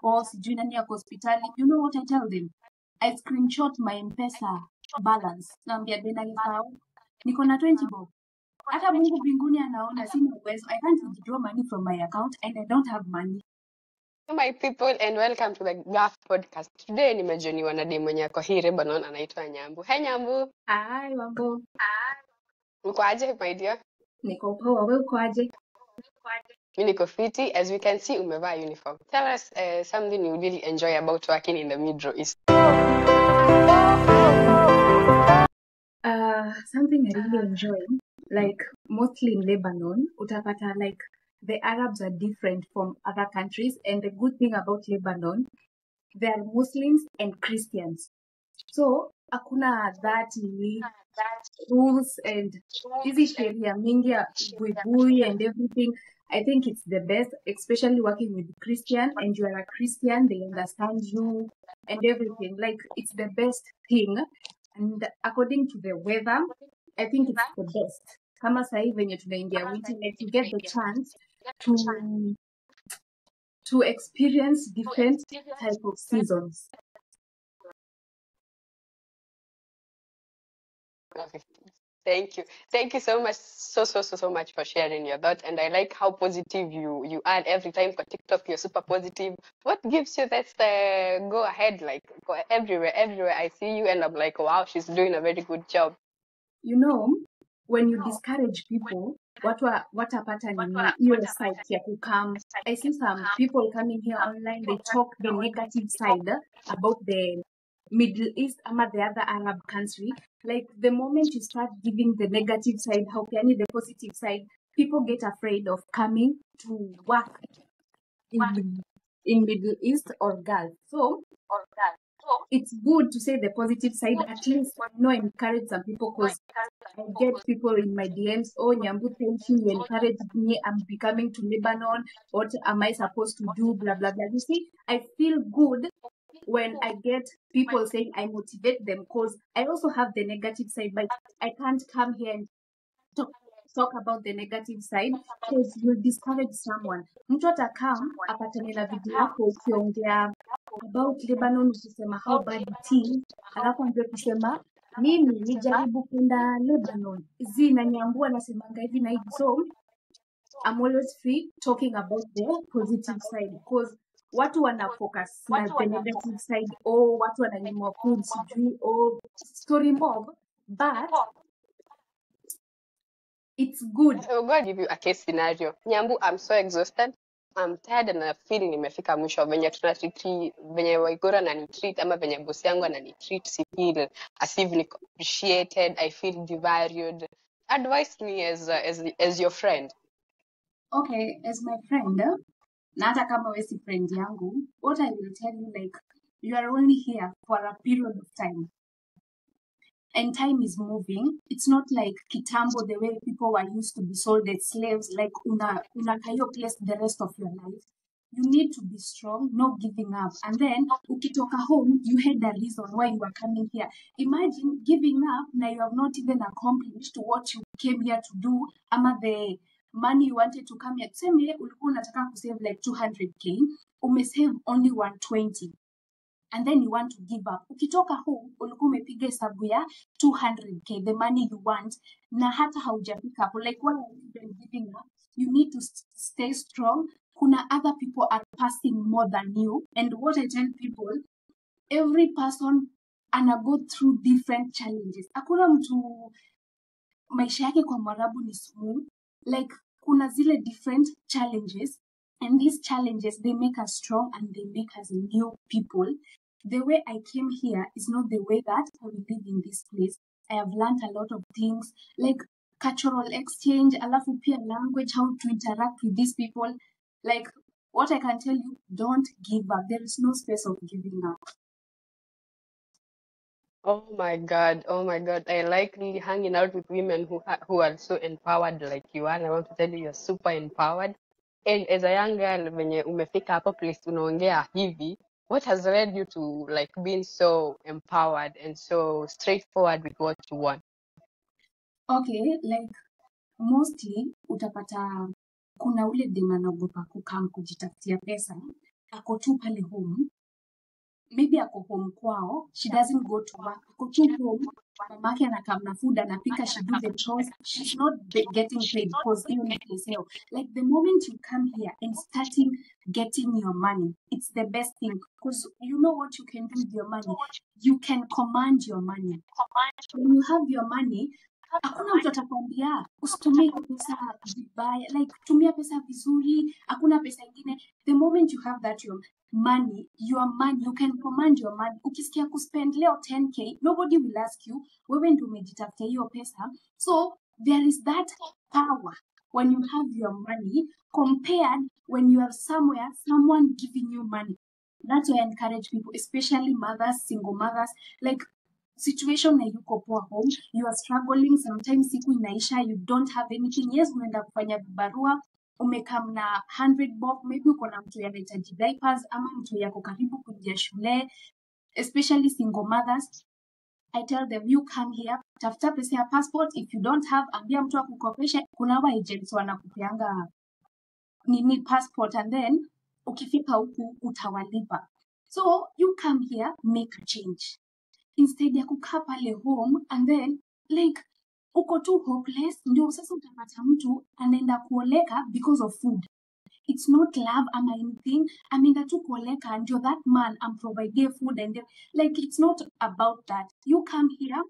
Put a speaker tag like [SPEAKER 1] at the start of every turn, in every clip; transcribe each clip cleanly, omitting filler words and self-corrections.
[SPEAKER 1] boss, sijui nani yako hospitali. You know what I tell them? I screenshot my M-Pesa balance. Naambia dena kifao. Niko na 20 bob. Hata Mungu mbinguni anaona sina uwezo. I can't withdraw money from my account and I don't have money.
[SPEAKER 2] My people, and welcome to the GAF podcast. Today nimejoniwa na demu mwenye ako hii Lebanon anaitwa Nyambu. Hey Nyambu.
[SPEAKER 1] Hi, mambo.
[SPEAKER 2] Uko aje my dear?
[SPEAKER 1] Niko poa, wewe uko aje?
[SPEAKER 2] Mimi niko fiti. As we can see umevaa uniform. Tell us something you really enjoy about working in the Middle East.
[SPEAKER 1] Something I really enjoy, like mostly in Lebanon, utapata like the Arabs are different from other countries, and the good thing about Lebanon, they are Muslims and Christians. So hakuna that rules and hizi sheria mingi ya buibui and everything. I think it's the best, especially working with Christian, and you are a Christian, they understand you and everything. Like it's the best thing. And according to the weather, I think it's the best. Kama sahi venye tunaingia winter, like you get the chance to experience different type of seasons.
[SPEAKER 2] Okay. Thank you so much, so much for sharing your thoughts. And I like how positive you are every time for TikTok. You're super positive. What gives you that go ahead? Like go everywhere I see you, and I'm like, wow, she's doing a very good job.
[SPEAKER 1] You know, when you discourage people, watapata nini hiyo side ya kukam. I see some people coming here online, they talk the negative side about the Middle East ama the other Arab country. Like the moment you start giving the negative side, how can you the positive side, people get afraid of coming to work in Middle East or Gulf. So it's good to say the positive side, at least encourage some people, because I get people in my DMs, oh Nyambu, thank you encouraged me, I'm becoming to Lebanon, what am I supposed to do, blah blah blah. You see, I feel good when I get people saying I motivate them, because I also have the negative side, but I can't come here and talk about the negative side because you'll discourage someone. Mtu atakam apatane na video yako ukiongea about Lebanon, ukisema how bad it is, alafu anze kusema mimi nijaribu kwenda Lebanon, na Nyambu anasemanga hivi na hivi. So I'm always free talking about the positive side, because watu wana focus na the negative side, watu wananyimwa food, sijui, story mob, but it's good.
[SPEAKER 2] So I'm going to give you a case scenario. Nyambu, I'm so exhausted. I'm tired and I feel nimefika mwisho. Venye Waigora na treat ama venye bosi yangu ananitreat, si feel as if niko appreciated. I feel devalued. Advise me as your friend.
[SPEAKER 1] Okay, as my friend, na hata kama wewe si friend yangu, what I will tell you, like, you are only here for a period of time. And time is moving. It's not like kitambo, the way people were used to be sold as slaves, like unakayo place the rest of your life. You need to be strong, no giving up. And then, ukitoka home, you had a reason why you are coming here. Imagine giving up, now you have not even accomplished what you came here to do, ama the money you wanted to come here. Tuseme, ulikuwa unataka kusave like 200k, umesave only 120. And then you want to give up. Ukitoka home, ulikuwa umepiga hesabu ya 200k, the money you want, na hata haujafika hapo. Like, why are you even giving up? You need to stay strong. Kuna other people are passing more than you. And what I tell people, every person go through different challenges. Hakuna mtu maisha yake kwa Mwarabu ni smooth. Like, kuna zile different challenges. And these challenges, they make us strong and they make us new people. The way I came here is not the way that I will live in this place. I have learned a lot of things, like cultural exchange, alafu pia language, how to interact with these people. Like, what I can tell you, don't give up. There is no space of giving up.
[SPEAKER 2] Oh my God. I like really hanging out with women who are so empowered like you are. And I want to tell you, you're super empowered. And as a young girl, venye umefika hapo place unaongea hivi, what has led you to like being so empowered and so straightforward with what you want?
[SPEAKER 1] Okay, like mostly utapata kuna ule dem anaogopa kukam kujitafutia pesa, ako tu pale home, maybe ako home kwao, she doesn't go to work, ako tu home, mamake anakaa na food anapika, she do the chores, she's not getting paid because hiyo ni place yao. Like the moment you come here and starting getting your money, it's the best thing because you know what you can do with your money. You can command your money. When you have your money, hakuna mtu atakwambia usitumie hiyo pesa vibaya, like tumia pesa vizuri, hakuna pesa ingine. The moment you have that your money, you can command your money. Ukisikia kuspend leo 10k, nobody will ask you, wewe ndio umejitafutia hiyo pesa. So there is that power when you have your money compared when you are somewhere, someone giving you money. That's why I encourage people, especially mothers, single mothers, like situation na yuko poa home, you are struggling, sometimes siku inaisha, you don't have anything. Yes, unaenda kufanya vibarua, umekam na 100 bob, maybe uko na mtu anahitaji diapers ama mtu yako karibu kuja shule, especially single mothers. I tell them, you come here, tafuta pesa ya passport. If you don't have, ambia mtu akukopeshe. Kuna wa agents wanakupeanga nini passport, and then ukifika huku utawalipa. So you come here, make a change instead ya kukaa pale home and then like uko tu hopeless. Ndio sasa utapata mtu anaenda kuoleka because of food. It's not love ama anything, ameenda tu kuoleka ndio that man amprovide food and then, like it's not about that. You come here,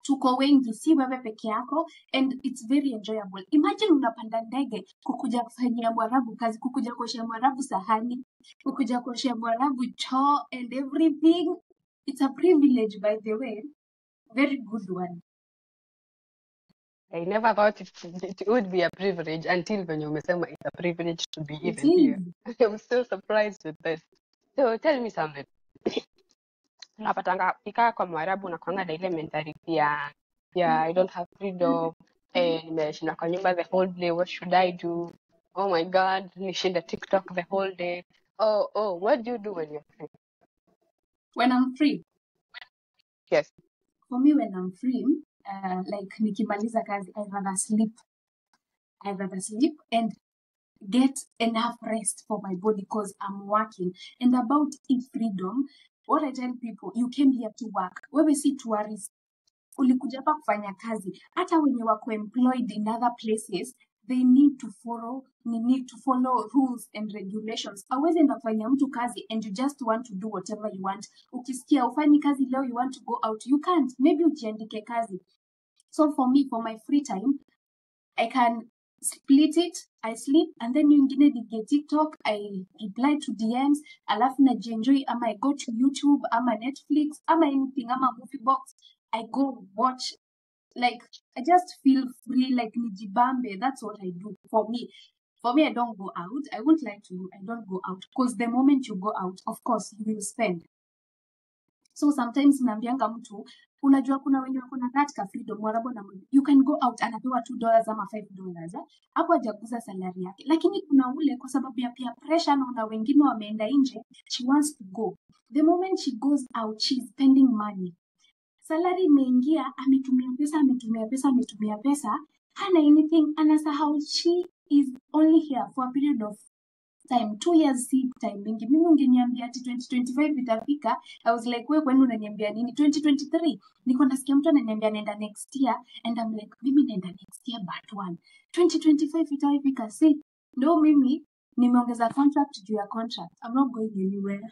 [SPEAKER 1] tuko wengi, si wewe peke yako, and it's very enjoyable. Imagine unapanda ndege kukuja kufanyia Mwarabu kazi, kukuja kuoshea Mwarabu sahani, kukuja kuoshea Mwarabu choo and everything. It's a privilege, by the way. Very good one.
[SPEAKER 2] I never thought it would be a privilege until when you umesema it's a privilege to be
[SPEAKER 1] It
[SPEAKER 2] even here.
[SPEAKER 1] is.
[SPEAKER 2] I'm still surprised with this. So tell me something. Unapatanga ikaa kwa Mwarabu na kwanga na ile mentality ya I don't have freedom, nimeshinda kwa nyumba the whole day, what should I do? Oh my God, nishinda TikTok the whole day. Oh, what do you do when you're free?
[SPEAKER 1] When I'm free.
[SPEAKER 2] Yes.
[SPEAKER 1] For me, when I'm free, like nikimaliza kazi, I rather sleep and get enough rest for my body because I'm working. And about freedom, what I tell people, you came here to work. Wewe si tourist. Ulikuja hapa kufanya kazi. Hata wenye wako employed in other places, they need to follow rules and regulations. Hawezi enda kufanya mtu kazi and you just want to do whatever you want. Ukisikia ufanyi kazi leo, you want to go out, you can't. Maybe ujiandike kazi. So for me, for my free time, I can split it, I sleep, and then nyingine nige TikTok, I reply to DMs, alafu najienjoy, ama I go to YouTube, ama Netflix, ama anything, ama movie box, I go watch. Like, I just feel free, like nijibambe. That's what I do. For me, I don't go out. I won't lie to you, I don't go out. Because the moment you go out, of course, you will spend. So sometimes naambianga mtu, unajua kuna wenye wako na katika freedom, Mwarabu na mwenye, you can go out, anapewa $2 ama $5, hapo hajaguza salary yake. Lakini kuna ule kwa sababu ya pia pressure, na wengine wameenda nje, she wants to go. The moment she goes out, she's spending money. Salary imeingia, ametumia pesa, hana anything, anasahau she is only here for a period of time. 2 years si time mingi. Mimi ungeniambia ati 2025 itafika, I was like, wewe kwani unaniambia nini? 2023 niko nasikia mtu ananiambia nenda next year, and I'm like, mimi nenda next year but one. 2025 itafika, si ndo mimi nimeongeza contract juu ya contract. I'm not going anywhere.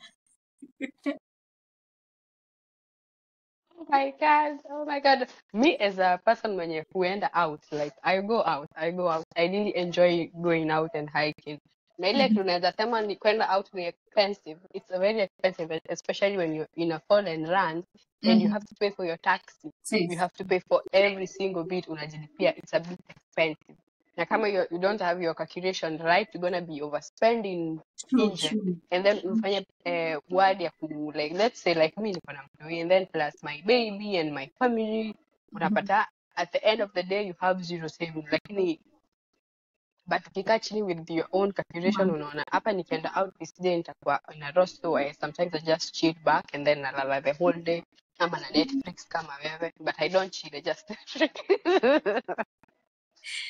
[SPEAKER 2] Oh my God. Me as a person when you huenda out, like I go out. I really enjoy going out and hiking. Na ile tunaweza sema ni kwenda out ni expensive. It's very expensive, especially when you're in a foreign land and you have to pay for your taxi. You have to pay for every single bit unajilipia. It's a bit expensive. Na kama you don't have your calculation right, you're gonna be overspending nje. And then ufanye word ya ku, like let's say like me niko na mtoi, and then plus my baby and my family, unapata at the end of the day you have zero savings. Lakini but ukikaa chini with your own calculation, unaona hapa nikienda out this day nitakuwa in a roster where sometimes I just chill back and then nalala the whole day ama na Netflix kama wewe, but I don't chill, I just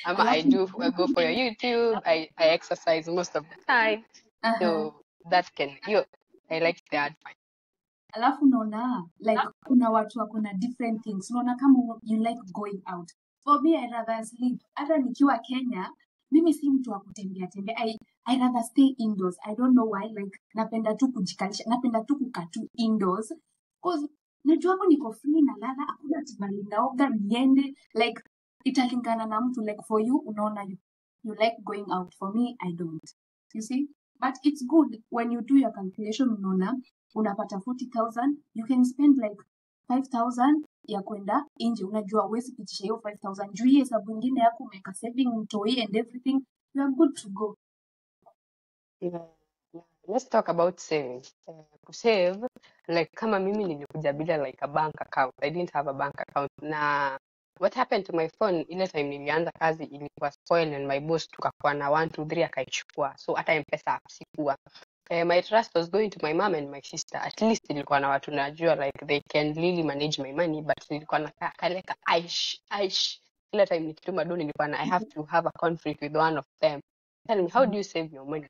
[SPEAKER 2] I go for your YouTube, I exercise most of the time. So that can I like the advice.
[SPEAKER 1] Alafu unaona like kuna watu wako na different things. Unaona kama you like going out. For me I rather sleep. Hata nikiwa Kenya, mimi si mtu wa kutembea tembea. I rather stay indoors. I don't know why, like napenda tu kujikalisha, napenda tu kukaa tu indoors. Cause najua hapo niko free na lala, hakuna tibali naoga niende, like italingana na mtu. Like for you unaona you like going out. For me I don't. You see? But it's good when you do your calculation, unaona unapata 40,000, you can spend like 5,000 ya kwenda nje. Unajua huwezi pitisha hiyo 5,000 juu hii hesabu ingine yako umeka saving mtoi and everything, you are good to go.
[SPEAKER 2] Yeah. Let's talk about saving. To save, like kama mimi nilikuja bila like a bank account. I didn't have a bank account. Na what happened to my phone ile time nilianza kazi ilikuwa spoiled and my boss tukakuwa na 1 2 3 akaichukua. So hata M-Pesa sikuwa. My trust was going to my mom and my sister. At least nilikuwa na watu najua like they can really manage my money, but nilikuwa na kaleka aish. Kila time nikituma do nilikuwa na I have to have a conflict with one of them. Tell me, how do you save your money?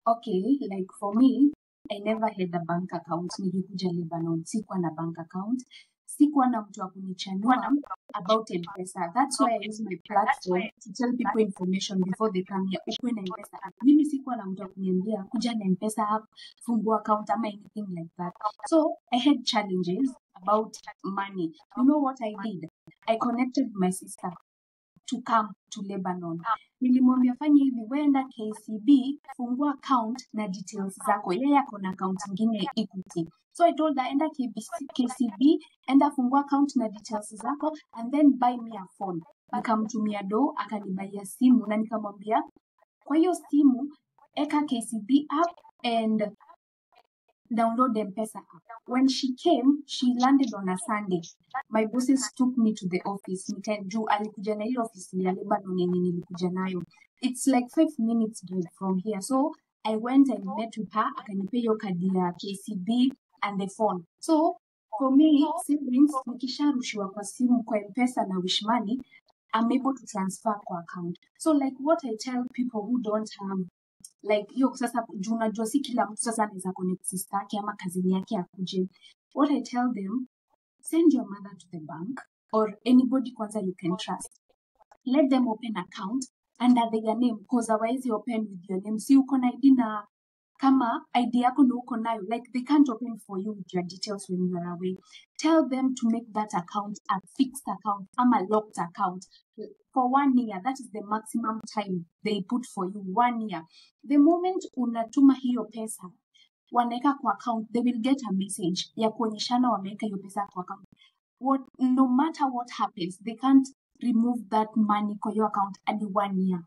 [SPEAKER 1] Okay, like for me, I never had a bank account. Nilikuja Lebanon, sikuwa na bank account. Sikuwa na mtu wa kunichanua about M-Pesa. That's why I use my platform to tell people information before they come here. Ukuwe na M-Pesa app. Mimi sikuwa na mtu wa kuniambia kuja na M-Pesa app, fungua account ama anything like that. So I had challenges about money. You know what I did? I connected my sister to come to Lebanon. Nilimwambia fanya hivi, wenda KCB, fungua account na details zako. Yeye ako na account nyingine Equity. So I told her, enda KCB, enda fungua account na details zako, and then buy me a phone. Nikamtumia do, akanibaia simu, na nikamwambia, kwa hiyo simu, eka KCB app and download the M-Pesa app. When she came, she landed on a Sunday. My bosses took me to the office. Nikajua alikuja na hiyo office ya Lebanon yenye nilikuja nayo. It's like 5 minutes drive from here. So I went and met with her. Akanipea hiyo kadi ya KCB and the phone. So for me, savings, nikisharushiwa kwa simu kwa M-Pesa na Wish Money, I'm able to transfer kwa account. So like what I tell people who don't have like hiyo sasa juu unajua si kila mtu sasa anaweza connect sister yake ama kazini yake akuje. What I tell them, send your mother to the bank or anybody kwanza you can trust. Let them open account under their name because otherwise you open with your name. Si uko na ID na kama ID yako ndio uko nayo, like they can't open for you with your details when you are away. Tell them to make that account a fixed account ama locked account for 1 year. That is the maximum time they put for you, 1 year. The moment unatuma hiyo pesa wanaweka kwa account, they will get a message ya kuonyeshana wameweka hiyo pesa kwa account. No matter what happens, they can't remove that money kwa your account hadi 1 year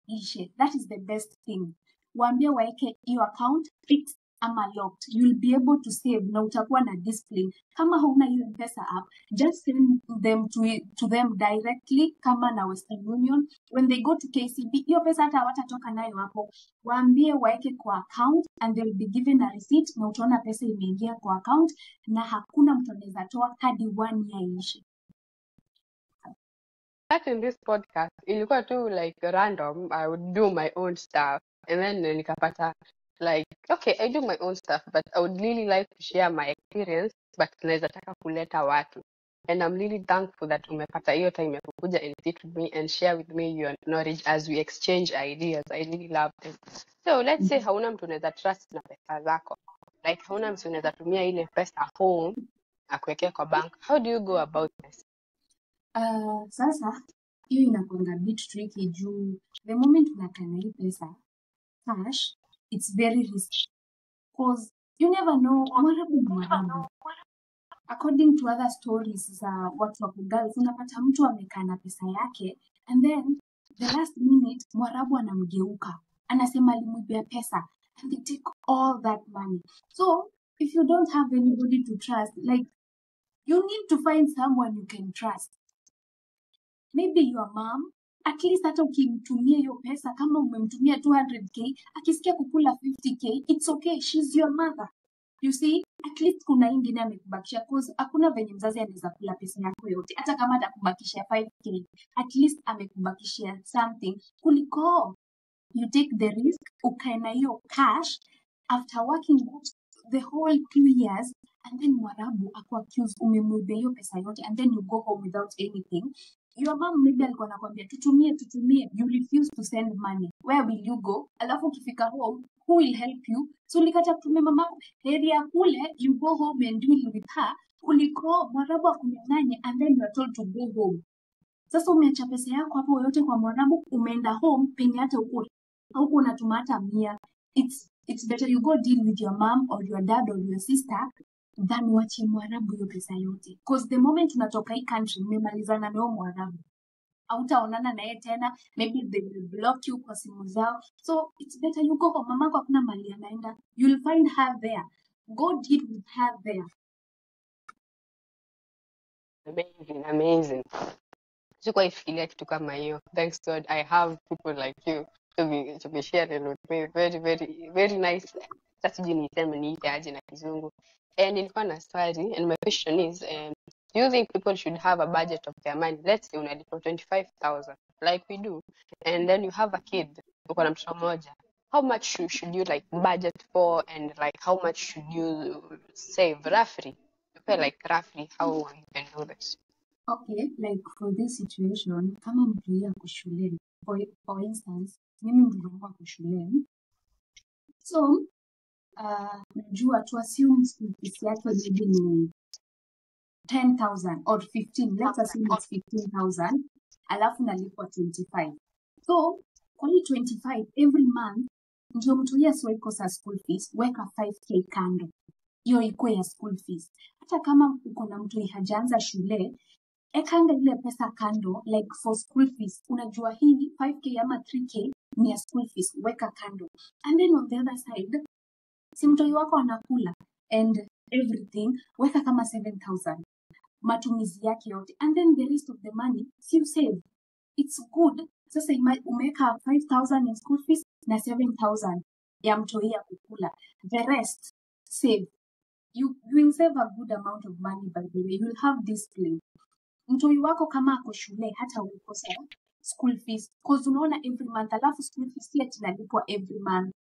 [SPEAKER 1] ishe. That is the best thing. Waambie waeke hiyo account fixed ama locked. You'll be able to save na utakuwa na discipline. Kama hauna hiyo M-Pesa app, just send them to them directly kama na Western Union. When they go to KCB, hiyo pesa hata hawatatoka nayo hapo. Waambie waeke kwa account and they'll be given a receipt na utaona pesa imeingia kwa account na hakuna mtu anaweza toa hadi 1 year ishe.
[SPEAKER 2] That in this podcast, ilikuwa tu like random. I would do my own stuff. And then nikapata like, okay, I do my own stuff, but I would really like to share my experience, but naweza taka kuleta watu. And I'm really thankful that umepata hiyo time ya kukuja and sit with me and share with me your knowledge as we exchange ideas. I really love them. So let's say hauna mtu unaweza trust na pesa zako. Like hauna mtu unaweza tumia ile pesa home akuwekea kwa bank. How do you go about this?
[SPEAKER 1] Sasa hiyo inakuanga bit tricky juu the moment unakana hii pesa cash, it's very risky because you never know mwarabu. According to other stories za watu wa Gulf, unapata mtu amekaa na pesa yake and then the last minute mwarabu anamgeuka anasema alimwibia pesa and they take all that money. So if you don't have anybody to trust, like you need to find someone you can trust. Maybe your mom, at least hata ukimtumia hiyo pesa, kama umemtumia 200k, akisikia kukula 50k, it's okay, she's your mother. You see, at least kuna ingine amekubakisha, cause hakuna venye mzazi anaweza kula pesa yako yote, hata kama atakubakishia 5k, at least amekubakishia something kuliko you take the risk, ukae na hiyo cash after working the whole 2 years, and then Mwarabu akuaccuse umemwibia hiyo pesa yote, and then you go home without anything. Your mom maybe alikuwa anakuambia tutumie, you refuse to send money. Where will you go? Alafu ukifika home, who will help you? So ulikata kutumia mama heri ya kule, you go home and deal with her, kuliko Mwarabu akunyang'anye and then you are told to go home. Sasa umeacha pesa yako hapo yote kwa Mwarabu, umeenda home penye hata huko unatuma hata 100. It's better you go deal with your mom or your dad or your sister than wache Mwarabu hiyo pesa yote. Because the moment unatoka hii country, mmemalizana na huyo Mwarabu. Hautaonana naye tena, maybe they will block you kwa simu zao. So it's better you go home. Mamako hakuna mali anaenda. You'll find her there. Go deal with her there.
[SPEAKER 2] Amazing. Sikuwa ifikiria kitu kama hiyo. Thanks God I have people like you to be sharing with me. Very nice. Sasa sijui niseme niite aje na Kizungu. And nilikuwa na swali, and my question is, do you think people should have a budget of their money? Let's say unalipa 25,000 like we do, and then you have a kid, uko na mtoto mmoja. How much should you like budget for, and like how much should you save roughly? Like roughly how you can do this?
[SPEAKER 1] Okay, like for this situation, kama mtu yako shuleni, for instance, mimi mtu wangu shuleni. So, najua to assume school fees yake maybe ni 10,000 or 15, let's assume it's 15,000, alafu nalipwa 25. So, kwa hii 25, every month, ndio mtu yeye asiwaikosa school fees, weka 5k kando. Hiyo ikuwe ya school fees. Hata kama uko na mtu hajaanza shule, ekanga ile pesa kando, like for school fees. Unajua hii 5k ama 3k ni ya school fees, weka kando. And then on the other side, si mtoi wako anakula and everything, weka kama 7,000. Matumizi yake yote. And then the rest of the money, si you save. It's good. Sasa umeweka 5,000 in school fees na 7,000 ya mtoi ya kukula. The rest, save. You will save a good amount of money, by the way. You will have discipline. Mtoi wako kama ako shule hata ukosa school fees, because unaona every month, alafu school fees yet inalipwa every month,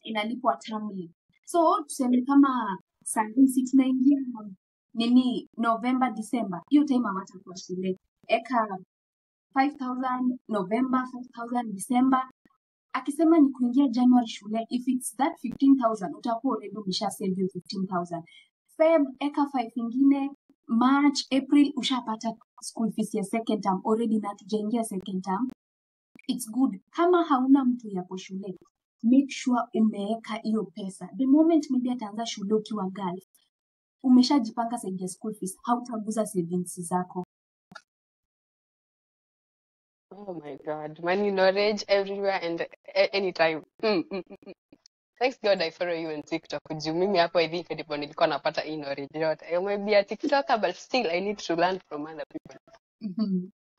[SPEAKER 1] inalipwa termly. So tuseme kama sisi tunaingia nini November December, hiyo time hawatakuwa shule, eka 5,000 November, 5,000 December. Akisema ni kuingia January shule, if it's that 15,000 utakuwa already umesha save your 15,000. Feb eka 5 ingine, March, April ushapata school fees ya second term already, na tujaingia second term. It's good. Kama hauna mtu yapo shule, make sure umeeka hiyo pesa. The moment maybe ataanza shule ukiwa girl, umeshajipanga zaidi ya school fees, hautaguza savings zako.
[SPEAKER 2] Oh my God, money knowledge everywhere and anytime. Thanks God I follow you on TikTok. Juu mimi hapo I think ndipo nilikuwa napata hii knowledge yote. I may be a TikToker but still I need to learn from other people.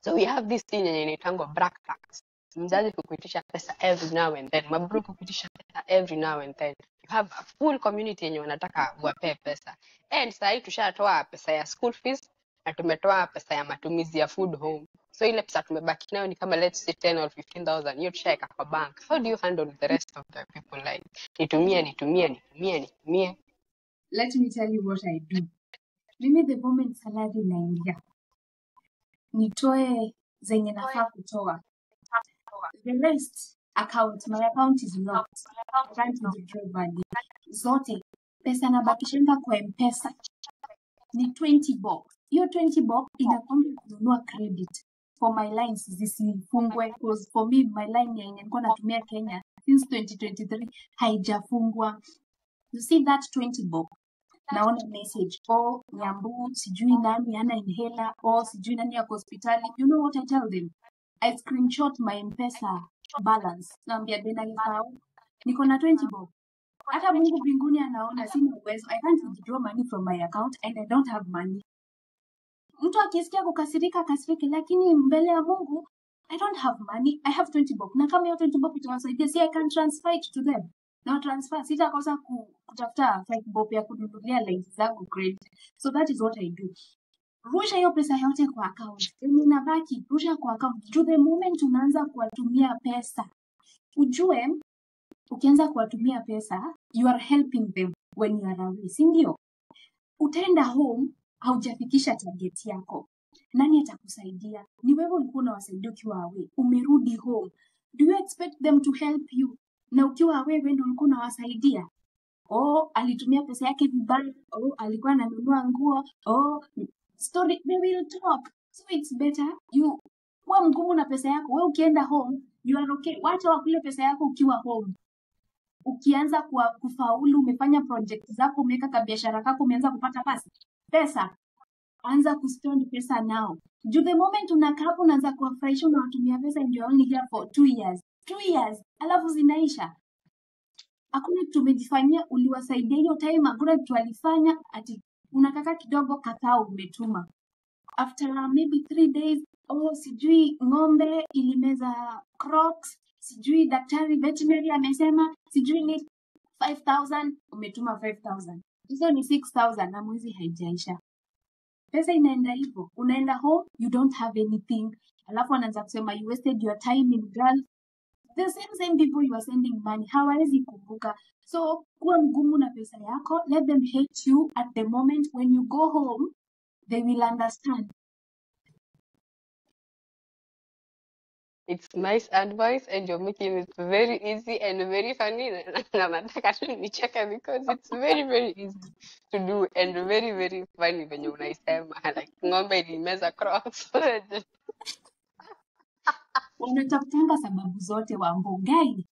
[SPEAKER 2] So we have this thing yenye inaitangwa black tax. Mzazi kukuitisha pesa every now and then. Mabro kukuitisha pesa every now and then. You have a full community yenye wanataka uwape pesa. And saa hii tushatoa pesa ya school fees na tumetoa pesa ya matumizi ya food home. So ile pesa tumebaki nayo ni kama let's say 10 or 15,000. Hiyo tushaeka kwa bank. How do you handle the rest of the people like nitumie?
[SPEAKER 1] Let me tell you what I do. Mimi the moment salary inaingia, nitoe zenye nafaa kutoa. The rest account, my account is locked. I can't withdraw money. Zote pesa nabakishanga kwa M-Pesa ni 20 bob. Hiyo 20 bob inakwenda kununua credit for my lines zisifungwe, because for me my line yenye nilikuwa natumia Kenya since 2023 haijafungwa. You see that 20 bob, naona message, Nyambu sijui nani ana inhaler, sijui nani ya hospitali. You know what I tell them? I screenshot my M-Pesa balance. Naambia dena nifao, niko na 20 bob. Hata Mungu mbinguni anaona sina uwezo. I can't withdraw money from my account and I don't have money. Mtu akisikia kukasirika kasirike, lakini mbele ya Mungu I don't have money. I have 20 bob. Na kama hiyo 20 bob itawasaidia, I can transfer it to them. Na transfer, sitakosa kutafuta 5 bob ya kununulia lines zangu credit. So that is what I do. Rusha hiyo pesa yote kwa account. Inabaki, rusha kwa account. To the moment unaanza kuwatumia pesa, ujue ukianza kuwatumia pesa, you are helping them when you are away, si ndio? Utaenda home, haujafikisha target yako. Nani atakusaidia? Ni wewe ulikuwa unawasaidia ukiwa away. Umerudi home. Do you expect them to help you? Na ukiwa away wewe ndio ulikuwa unawasaidia. Oh, alitumia pesa yake vibaya. Oh, alikuwa ananunua nguo. Oh, story, they will talk. So it's better you kuwa mgumu na pesa yako. Wewe ukienda home, you are okay. Wacha wakule pesa yako ukiwa home. Ukianza kufaulu, umefanya project zako, umeweka kabiashara kako, umeanza kupata pesa, anza kuspend pesa now. The moment unakaa hapo unaanza kuwafurahisha, unawatumia pesa and you're only here for 2 years. 2 years, alafu zinaisha. Hakuna kitu umejifanyia, uliwasaidia hiyo time, hakuna kitu walifanya, ati unakaka kidogo kakao umetuma. After maybe 3 days, sijui ng'ombe ilimeza crocs, sijui daktari veterinary amesema, sijui ni 5,000, umetuma 5,000. Hizo ni 6,000 na mwezi haijaisha. Pesa inaenda hivyo. Unaenda home, you don't have anything. Alafu wanaanza kusema you wasted your time in Gulf. The same people you are sending money, hawawezi kumbuka. So, kuwa mgumu na pesa yako, let them hate you at the moment. When you go home, they will understand.
[SPEAKER 2] It's nice advice and you're making it very easy and very funny. Na nataka tu nicheke because it's very very easy to do and very very funny when you unaisema like ng'ombe ilimeza crocs.
[SPEAKER 1] Wanatafutanga sababu zote wa mbogai.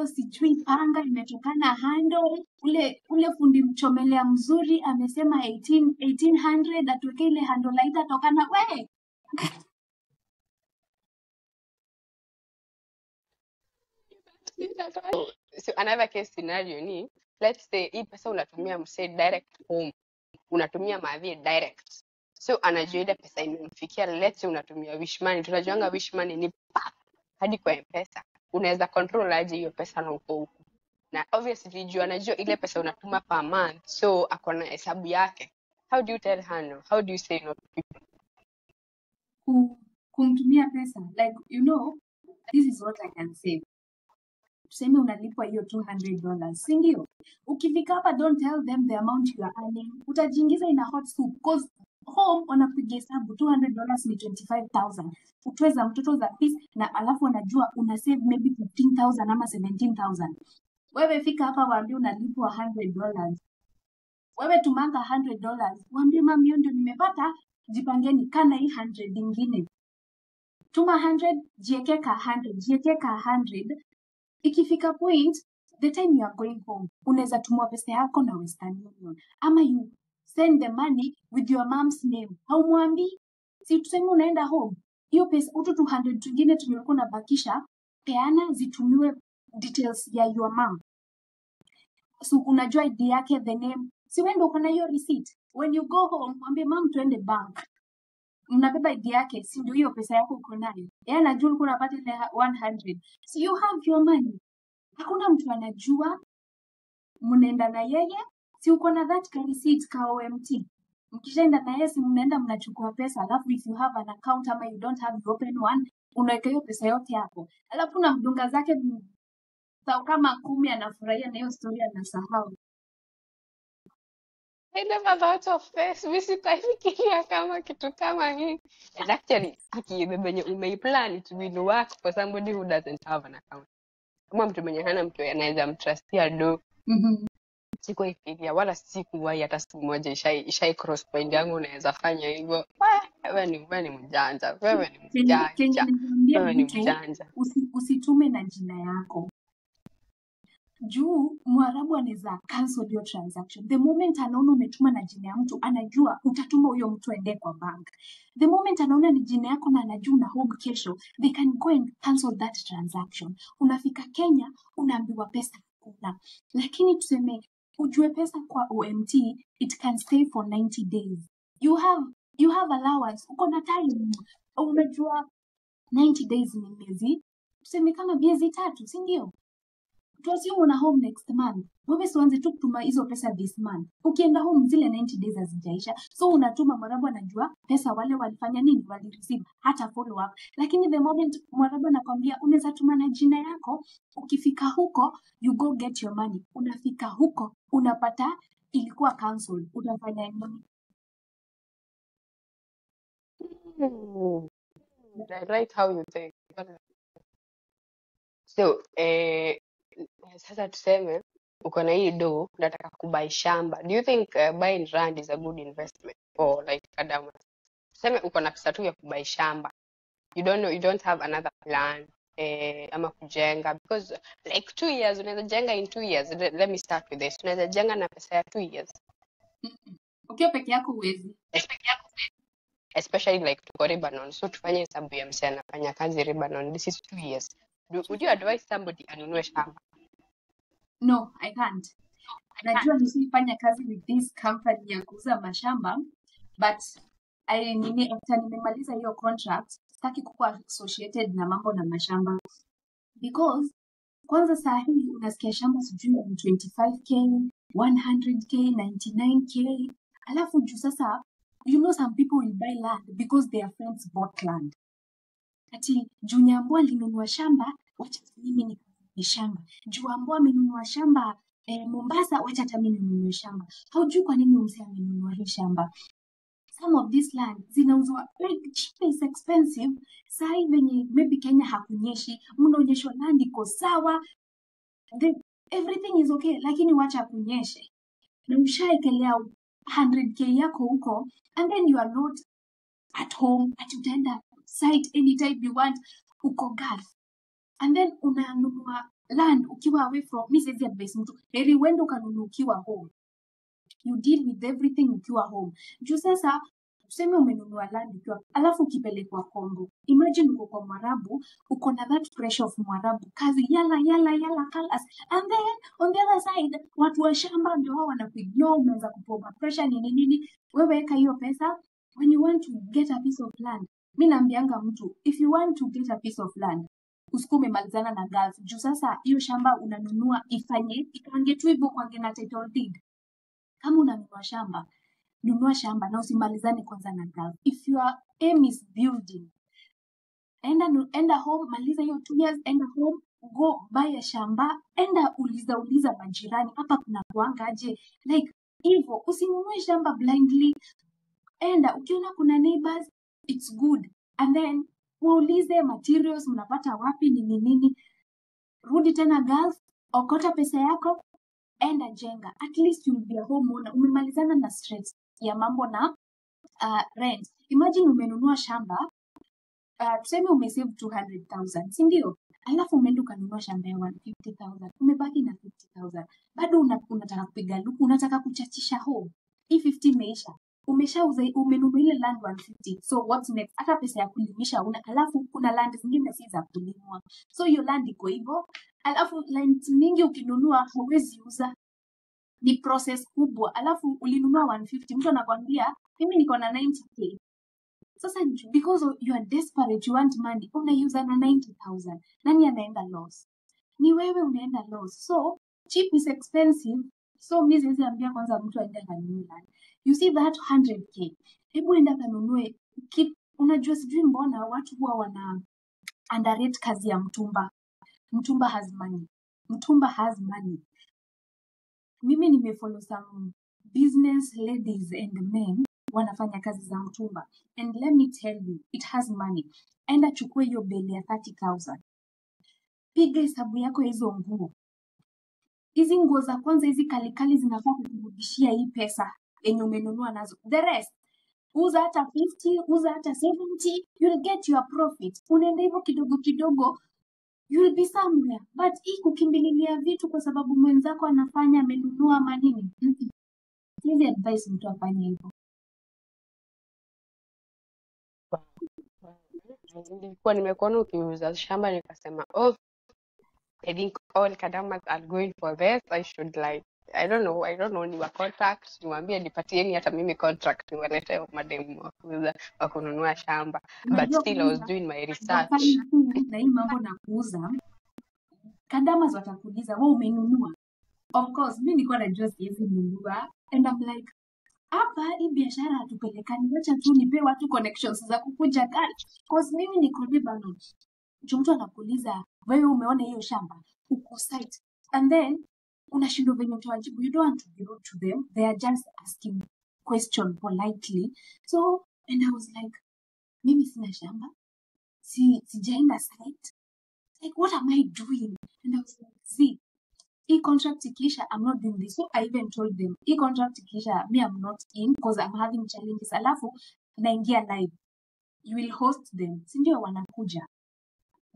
[SPEAKER 1] Sijui panga imetokana handle. Ule fundi mchomelea mzuri amesema 1800 atuweke ile handle haitatokana we.
[SPEAKER 2] So another case scenario ni let's say hii pesa unatumia mse direct home, unatumia madhi direct, so anajua ile pesa imemfikia. Let's say unatumia wish money, tunajuanga wish money ni hadi kwa M-Pesa. Unaweza control aje hiyo pesa na uko huko, na obviously juu anajua ile pesa unatuma per month, so akona hesabu yake. How do you tell her no? How do you say no to people?
[SPEAKER 1] Kumtumia pesa, like this is what I can say. Tuseme unalipwa hiyo $200, si ndio? Ukifika hapa, don't tell them the amount you are earning. Utajiingiza in a hot soup because home wanapiga hesabu $200 ni 25,000. Utoe za mtoto za fees na alafu wanajua una save maybe 15,000 ama 17,000. Wewe fika hapa waambie unalipwa $100. Wewe tumanga $100. Waambie mami, hiyo ndio nimepata, jipangeni kana hii 100 nyingine. Tuma 100, jiekeka 100, jiekeka 100. Ikifika point, the time you are going home, unaweza tumua pesa yako na Western Union. Ama you send the money with your mom's name. Haumwambii, si tuseme unaenda home. Hiyo pesa, utu 200 tungine tumekuwa na bakisha, peana zitumiwe details ya your mom. So unajua ID yake, the name. Si wewe ndio uko na hiyo receipt. When you go home, mwambie mom tuende bank. Mnabeba ID yake, si ndio hiyo pesa yako uko nayo. Yeye anajua ulikuwa unapata ile 100. So you have your money. Hakuna mtu anajua mnaenda na yeye, si uko na that receipt ka OMT. Mkishaenda na yeye, si mnaenda mnachukua pesa, alafu if you have an account ama you don't have, you open one, unaweka hiyo pesa yote hapo. Alafu na mdunga zake sawa kama 10 anafurahia na hiyo story anasahau.
[SPEAKER 2] I never thought of this. Mimi sikufikiria kama kitu kama hii. And actually, akibenye umeiplan it will work for somebody who doesn't have an account. Kama mtu mwenye hana mtu anaweza mtrustia do. Sikuifikiria wala sikuwahi hata siku moja ishai cross point yangu unaweza fanya hivyo. Wewe ni mjanja. Wewe ni mjanja. Wewe ni mjanja.
[SPEAKER 1] Usitume na jina yako. Juu Mwarabu anaweza cancel your transaction. The moment anaona umetuma na jina ya mtu, anajua utatuma huyo mtu aende kwa bank. The moment anaona ni jina yako na anajua una home kesho, they can go and cancel that transaction. Unafika Kenya, unaambiwa pesa hakuna. Lakini tuseme ujue pesa kwa OMT, it can stay for 90 days. You have allowance. Uko na time. Unajua 90 days ni miezi. Tuseme kama miezi 3, si ndio? tuassume una home next month, wewe sianze tu kutuma hizo pesa this month. Ukienda home zile 90 days hazijaisha, so unatuma Mwarabu anajua pesa wale walifanya nini, walireceive, hata follow up. Lakini the moment Mwarabu anakwambia unaweza tuma na jina yako, ukifika huko you go get your money, unafika huko unapata ilikuwa cancelled, unafanya nini?
[SPEAKER 2] I like how you think. So, sasa tuseme uko na hii do unataka kubai shamba. Do you think buying land is a good investment or like Kadama? Tuseme uko na pesa tu ya kubai shamba. You don't have another plan ama kujenga because like 2 years unaweza jenga in 2 years. Let me start with this. Unaweza jenga na pesa ya 2 years.
[SPEAKER 1] Ukiwa peke yako huwezi.
[SPEAKER 2] Especially like tuko Lebanon, so tufanye hesabu ya msee anafanya kazi Lebanon, this is 2 years. Would you advise somebody anunue shamba?
[SPEAKER 1] No, I can't. Najua nisifanya kazi with this company ya kuuza mashamba, but after nimemaliza hiyo contract, sitaki kuwa associated na mambo na mashamba. Because kwanza saa hii unasikia shamba sijui 25k, 100k, 99k. Alafu juu sasa, you know some people will buy land because their friends bought land. Ati juu Nyambua alinunua shamba, wacha mimi ninunue shamba. Juu Ambua amenunua shamba Mombasa, wacha hata mimi ninunue shamba. Haujui kwa nini mzee amenunua hii shamba. Some of this land zinauzwa like cheap is expensive. Saa hii venye maybe Kenya hakunyeshi, mnaonyeshwa land iko sawa, everything is okay, lakini wacha kunyeshe. Na ushaekelea 100k yako huko, and then you are not at home, ati utaenda site anytime you want, uko Gulf. And then unanunua land ukiwa away from, mi siwezi advise mtu, heri uende ukanunua ukiwa home. You deal with everything ukiwa home. Juu sasa, tuseme umenunua land ukiwa, alafu ukipelekwa Kongo. Imagine uko kwa Mwarabu, uko na that pressure of Mwarabu, kazi yala, kalas. And then, on the other side, watu wa shamba ndio wao wanakuignore, unaanza kupoma pressure nini. Wewe weka hiyo pesa, when you want to get a piece of land. Mi naambianga mtu, if you want to get a piece of land, usikume malizana na Gulf. Juu sasa, hiyo shamba unanunua ikange tu hivyo kwa na title deed. Kama unanunua shamba, nunua shamba na usimalizane kwanza na Gulf. If your aim is building, enda home, maliza hiyo 2 years, enda home, go buy a shamba, enda uliza majirani, hapa kuna kuangaje, like hivyo, usinunue shamba blindly. Enda, ukiona kuna neighbors, it's good. And then, waulize materials, mnapata wapi nini. Rudi tena Gulf, okota pesa yako, enda jenga. At least you'll be a homeowner. Umemalizana na stress ya mambo na rent. Imagine umenunua shamba, tuseme umesave 200,000, si ndio? Alafu umeenda ukanunua shamba ya 150,000. Umebaki na 50,000. Bado unataka kupiga luku, unataka kuchachisha home. Hii 50 imeisha. Umeshauza, umenunua ile land 150. So what's next? Hata pesa ya kulimisha una, alafu kuna land zingine si za kulimwa. So hiyo land iko hivyo. Alafu land mingi ukinunua huwezi uza. Ni process kubwa. Alafu ulinunua 150. Mtu anakwambia, mimi niko na 90k. Sasa because you are desperate, you want money, unaiuza na 90,000. Nani anaenda loss? Ni wewe unaenda loss. So cheap is expensive. So mimi siwezi ambia kwanza mtu aende kanunue land. You see that 100k. Hebu enda kanunue. Unajua sijui mbona watu huwa wana underrate kazi ya mtumba. Mtumba has money. Mtumba has money. Mimi nimefollow some business ladies and men wanafanya kazi za mtumba. And let me tell you, it has money. Enda chukue hiyo beli ya 30,000. Piga hesabu yako hizo nguo. Hizi nguo za kwanza hizi kalikali zinafaa kukurudishia hii pesa yenye umenunua nazo. The rest, uza hata 50, uza hata 70, you'll get your profit. Unaenda hivyo kidogo kidogo, you'll be somewhere. But hii kukimbililia vitu kwa sababu mwenzako anafanya amenunua manini. Hizi advice mtu afanye hivyo.
[SPEAKER 2] Nilikuwa nimekuona ukiuza shamba nikasema, oh, I think all Kadamas are going for this. I should like, I don't know, ni wa contract, niwaambie nipatieni hata mimi contract, niwalete mademu wa kununua shamba. But still I was doing my research.
[SPEAKER 1] Na hii mambo na kuuza, Kandamas watakuuliza wewe umenunua. Of course mimi nilikuwa najua siwezi nunua, and I'm like, hapa hii biashara hatupelekani, wacha tu nipe watu connections za kukuja gari, cause mimi niko Lebanon. Mtu anakuuliza wewe umeona hiyo shamba, uko site, and then unashindwa venye utawajibu. You don't want to be rude to them, they are just asking question politely. So and I was like, mimi sina shamba, sijaenda site, like what am I doing? And I was like, see, e-contract ikisha, I'm not doing this. So I even told them, e-contract ikisha, me I'm not in because I'm having challenges. Alafu naingia live, you will host them, sindio? Wanakuja,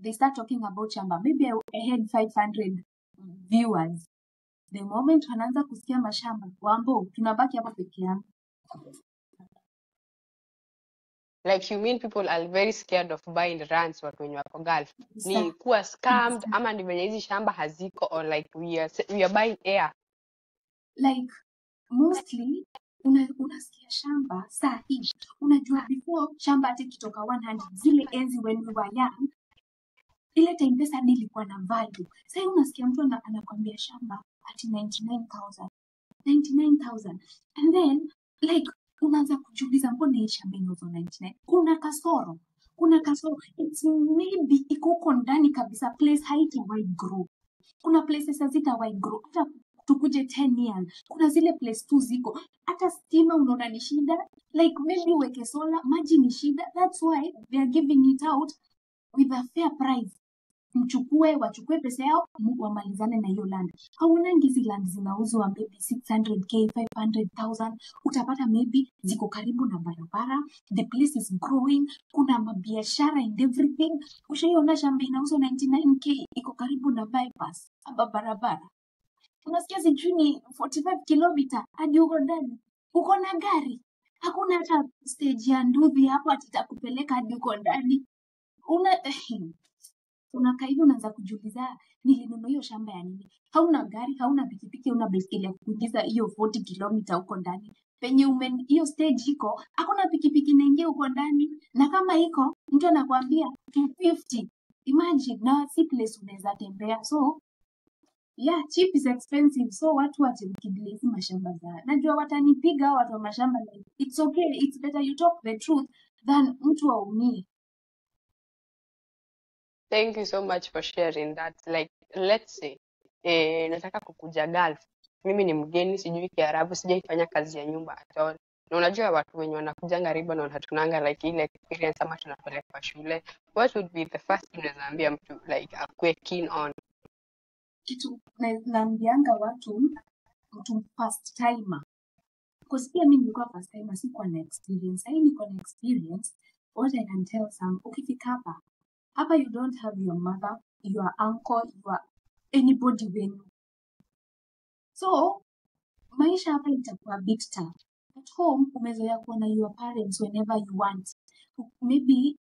[SPEAKER 1] they start talking about shamba, maybe I had 500 viewers. The moment wanaanza kusikia mashamba, wambo tunabaki hapa peke yangu.
[SPEAKER 2] Like you mean people are very scared of buying lands watu wenye wako Gulf? Ni kuwa scammed ama ni venye hizi shamba haziko, or like we are buying air?
[SPEAKER 1] Like mostly unasikia shamba saa hii. Unajua before shamba ati kitoka 100, zile enzi when we were young, ile time pesa hadi ilikuwa na value. Sasa unasikia mtu anakwambia shamba ati 99,000. And then like unaanza kujiuliza mbona hii shamba inauzwa 99? Kuna kasoro. It's maybe iko huko ndani kabisa, place haitawahi grow. Kuna places hazitawahi grow hata tukuje 10 years. Kuna zile place tu ziko, hata stima unaona ni shida, like maybe uweke solar, maji ni shida. That's why they are giving it out with a fair price. Wachukue pesa yao, wamalizane na hiyo land. Haunangi hizi land zinauzwa maybe 600k, 500,000. Utapata maybe ziko karibu na barabara, the place is growing, kuna mabiashara and everything. Ushaiona shamba inauzwa 99k, iko karibu na bypass aba barabara. Unasikia sijui ni 45 kilomita hadi uko ndani. Uko na gari, hakuna hata stage ya nduthi hapo atitakupeleka hadi uko ndani. Unakaa hivi unaanza kujiuliza nilinunua hiyo shamba ya nini? Hauna gari, hauna pikipiki, hauna baiskeli ya kuingiza hiyo 40 kilomita huko ndani. Penye hiyo stage iko, hakuna pikipiki inaingia huko ndani, na kama iko mtu anakuambia 250. Imagine, na si place unaweza tembea. So yeah, cheap is expensive. So watu wache kukimbilia hizi mashamba za. Najua watanipiga watu wa mashamba, like it's okay, it's better you talk the truth than mtu aumie.
[SPEAKER 2] Thank you so much for sharing that. Like, let's say, nataka kukuja Gulf. Mimi ni mgeni, sijui Kiarabu, sijaifanya kazi ya nyumba at all. Na unajua watu wenye wanakujanga Lebanon hatunanga like ile experience ama tunapelekwa shule. What would be the first thing unaweza ambia mtu like akue keen on?
[SPEAKER 1] Kitu naambianga watu, mtu first timer. Because pia mimi nilikuwa first timer, sikuwa na experience. Hii niko na experience. What I can tell some, ukifika hapa you don't have your mother, your uncle, your anybody wenu. So maisha hapa itakuwa bit tough. At home umezoea kuona your parents whenever you want. Maybe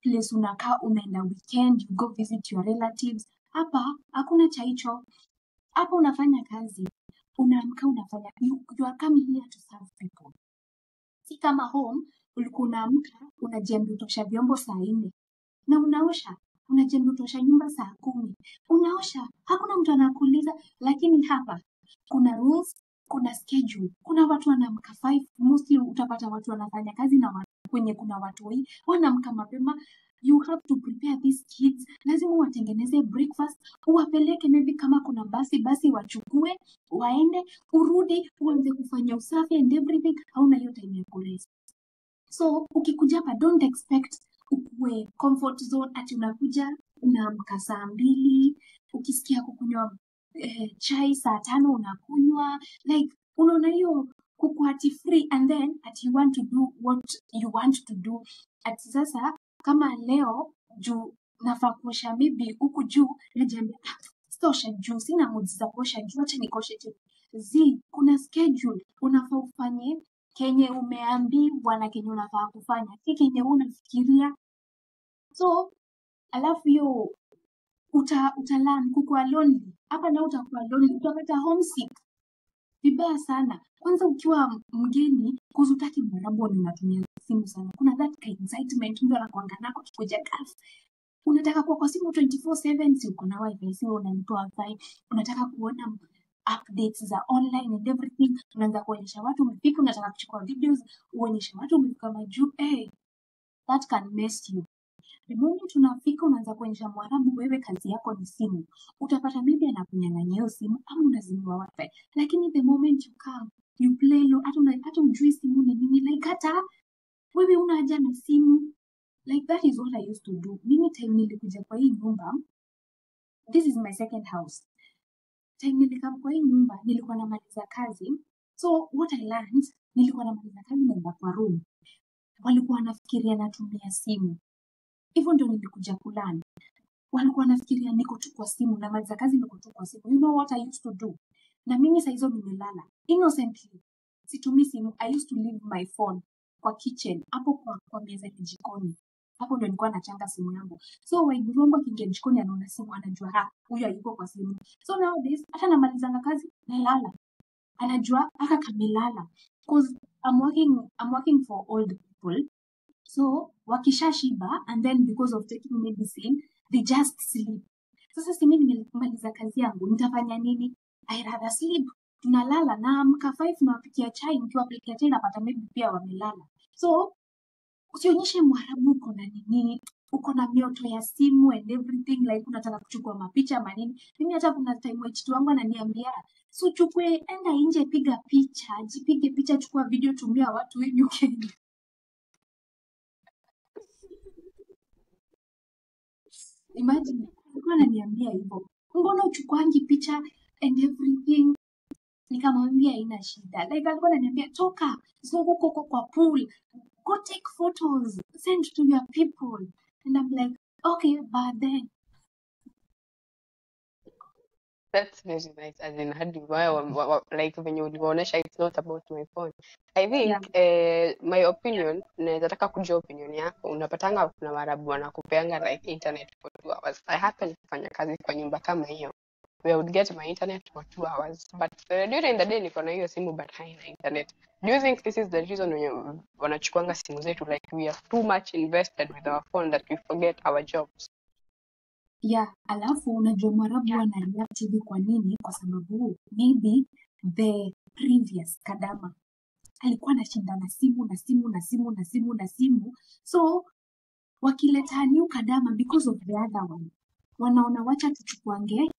[SPEAKER 1] place unakaa unaenda weekend, you go visit your relatives. Hapa hakuna cha hicho. Hapa unafanya kazi, unaamka unafanya, you are coming here to serve people. Si kama home ulikuwa unaamka unajiambia utosha vyombo saa 4 na unaosha, unajiambia utosha nyumba saa 10 unaosha, hakuna mtu anakuuliza. Lakini hapa kuna rules, kuna schedule, kuna watu wanaamka 5. Mostly utapata watu wanafanya kazi na watu kwenye kuna watu hii wanaamka mapema. You have to prepare these kids, lazima watengeneze breakfast, uwapeleke maybe kama kuna basi wachukue, waende, urudi, uanze kufanya usafi and everything. Hauna hiyo time ya kurest. So ukikuja hapa don't expect ukue comfort zone ati unakuja unaamka saa 2, ukisikia kukunywa chai saa 5 unakunywa, like unaona hiyo kukuati free, and then ati you want to do what you want to do. Ati sasa kama leo juu nafaa kuosha maybe huku juu, najiambia sitosha juu, sina mood za kuosha juu, acha nikoshe tu. Kuna schedule, unafaa ufanye kenye umeambiwa na kenye unafaa kufanya, si kenye unafikiria. So alafu hiyo utalan kukuwa lonely. Hapa na utakuwa lonely, utapata homesick vibaya sana. Kwanza ukiwa mgeni, kuzutaki mwarabu unatumia simu sana. Kuna that excitement mtu anakuanga nako kikuja Gulf. unataka kuwa kwa simu 24/7, si uko na wifi, si unalipa wifi, unataka kuona updates za online and everything, unaanza kuonyesha watu umefika, unataka kuchukua videos, uonyeshe watu umefika majuu, that can mess you. The moment unafika unaanza kuonyesha Mwarabu wewe kazi yako ni simu, utapata maybe anakunyang'anya hiyo simu ama unazimiwa wifi. Lakini the moment you come, you play low, hata ujui simu ni nini, like hata wewe una haja na simu. Like that is what I used to do. Mimi time nilikuja kwa hii nyumba, this is my second house. Time nilikam kwa hii nyumba, nilikuwa namaliza kazi. So what I learned, nilikuwa namaliza kazi naenda kwa room. Walikuwa wanafikiria natumia simu. Hivyo ndio nilikuja kulani. Walikuwa wanafikiria niko tu kwa simu, namaliza kazi niko tu kwa simu. You know what I used to do? Na mimi saa hizo nimelala. Innocently. Situmii simu. I used to leave my phone kwa kitchen, hapo kwa meza ya jikoni. Hapo ndio nilikuwa nachanga simu yangu. So waiguru wangu akiingia jikoni anaona simu, anajua huyu hayuko kwa simu. So nowadays hata namalizanga kazi nalala. Anajua kamelala. Because I'm working for old people. So wakishashiba and then because of taking medicine they just sleep. Sasa si mimi nimemaliza kazi yangu, nitafanya nini? I rather sleep. Tunalala na amka 5 nawapikia chai, nikiwapikia chai napata maybe pia wamelala. So usionyeshe Mwarabu uko na nini, uko na mioto ya simu and everything, like unataka kuchukua mapicha manini. Mimi hata kuna time wechitu wangu ananiambia, so chukue, enda nje, piga picha, jipige picha, chukua video, tumia watu wenyu Kenya. Imagine, alikuwa ananiambia hivyo, mbona uchukuangi picha and everything? Nikamwambia haina shida. Like alikuwa ananiambia toka, zunguka huko kwa pool, go take photos, send to your people. And I'm like, okay, but then.
[SPEAKER 2] That's very nice. As in, hadi like when you ulionyesha, it's not about my phone. I think my opinion, naweza taka kujua opinion yako. Unapatanga kuna Waarabu wanakupeanga like internet for 2 hours. I happen kufanya kazi kwa nyumba kama hiyo. We would get my internet for 2 hours. But during the day niko na hiyo simu but haina internet. Do you think this is the reason when wanachukuanga simu zetu, like we are too much invested with our phone that we forget our jobs?
[SPEAKER 1] Yeah, alafu unajua Mwarabu anareact hivi kwa nini? Kwa sababu maybe the previous Kadama alikuwa anashinda na simu. So wakileta new Kadama because of the other one, wanaona wacha tuchukuange,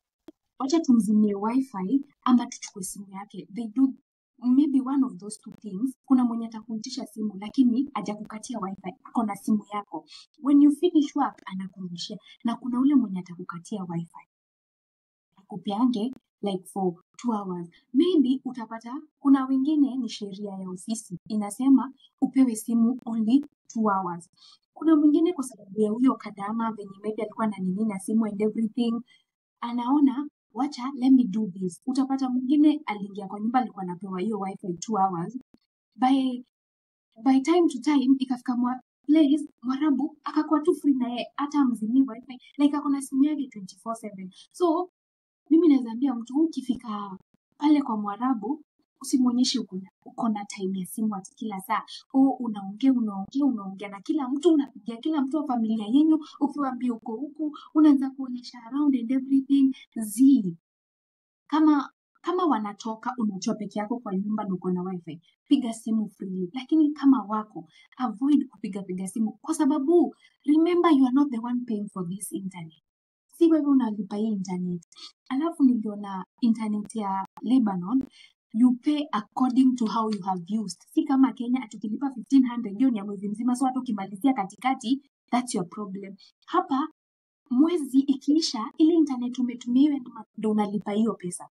[SPEAKER 1] wacha tumzimie wifi ama tuchukue simu yake. They do maybe one of those two things. Kuna mwenye atakuitisha simu lakini hajakukatia wifi, ako na simu yako. When you finish work anakurudishia, na kuna ule mwenye atakukatia wifi akupeange like for 2 hours. Maybe utapata kuna wengine ni sheria ya ofisi inasema upewe simu only 2 hours. Kuna mwingine kwa sababu ya huyo Kadama venye maybe alikuwa na nini na simu and everything, anaona wacha let me do this. Utapata mwingine aliingia kwa nyumba alikuwa anapewa hiyo wifi 2 hours. By time to time ikafika place Mwarabu akakuwa tu free na yeye hata mzimii wifi, like akona simu yake 24/7. So mimi naweza ambia mtu ukifika pale kwa Mwarabu usimuonyeshe uko na time ya simu ati kila saa. Unaongea na kila mtu, unapigia kila mtu wa familia yenu, ukiwaambia uko huku, unaanza kuonyesha around and everything. Kama wanatoka unatoa peke yako kwa nyumba na uko na wifi, piga simu free. Lakini kama wako, avoid kupiga simu kwa sababu remember you are not the one paying for this internet. Si wewe unalipa hii internet. Alafu niliona internet ya Lebanon, you pay according to how you have used. Si kama Kenya atukilipa 1500 hiyo ni ya mwezi mzima, so hata ukimalizia katikati, that's your problem. Hapa mwezi ikiisha ile internet umetumia ndio unalipa hiyo pesa.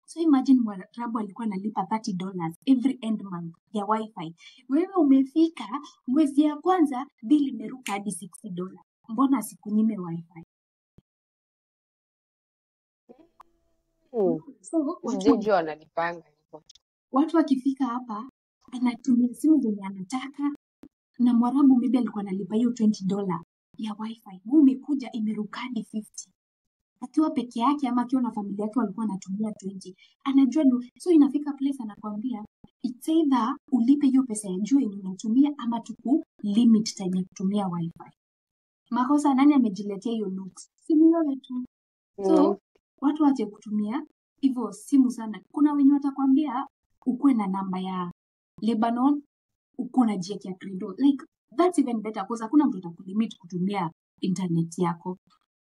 [SPEAKER 1] So imagine Mwarabu alikuwa analipa $30 every end month ya wifi. Wewe umefika mwezi ya kwanza bill imeruka hadi $60. Mbona asikunyime wifi? So
[SPEAKER 2] Sijui analipanga hivyo.
[SPEAKER 1] Watu wakifika hapa anatumia simu zenye anataka, na Mwarabu maybe alikuwa analipa hiyo $20 ya wifi. Wewe umekuja imeruka hadi 50. Akiwa peke yake ama akiwa na familia yake walikuwa anatumia 20. Anajua so inafika place anakuambia it's either ulipe hiyo pesa ya juu yenye unatumia ama tuku limit time ya kutumia wifi. makosa nani amejiletea hiyo looks? Si ni wewe tu. So watu wache kutumia hivyo simu sana. Kuna wenye watakwambia ukuwe na namba ya Lebanon, ukuwe na jeki ya Credo. Like that's even better because hakuna mtu atakulimit kutumia internet yako.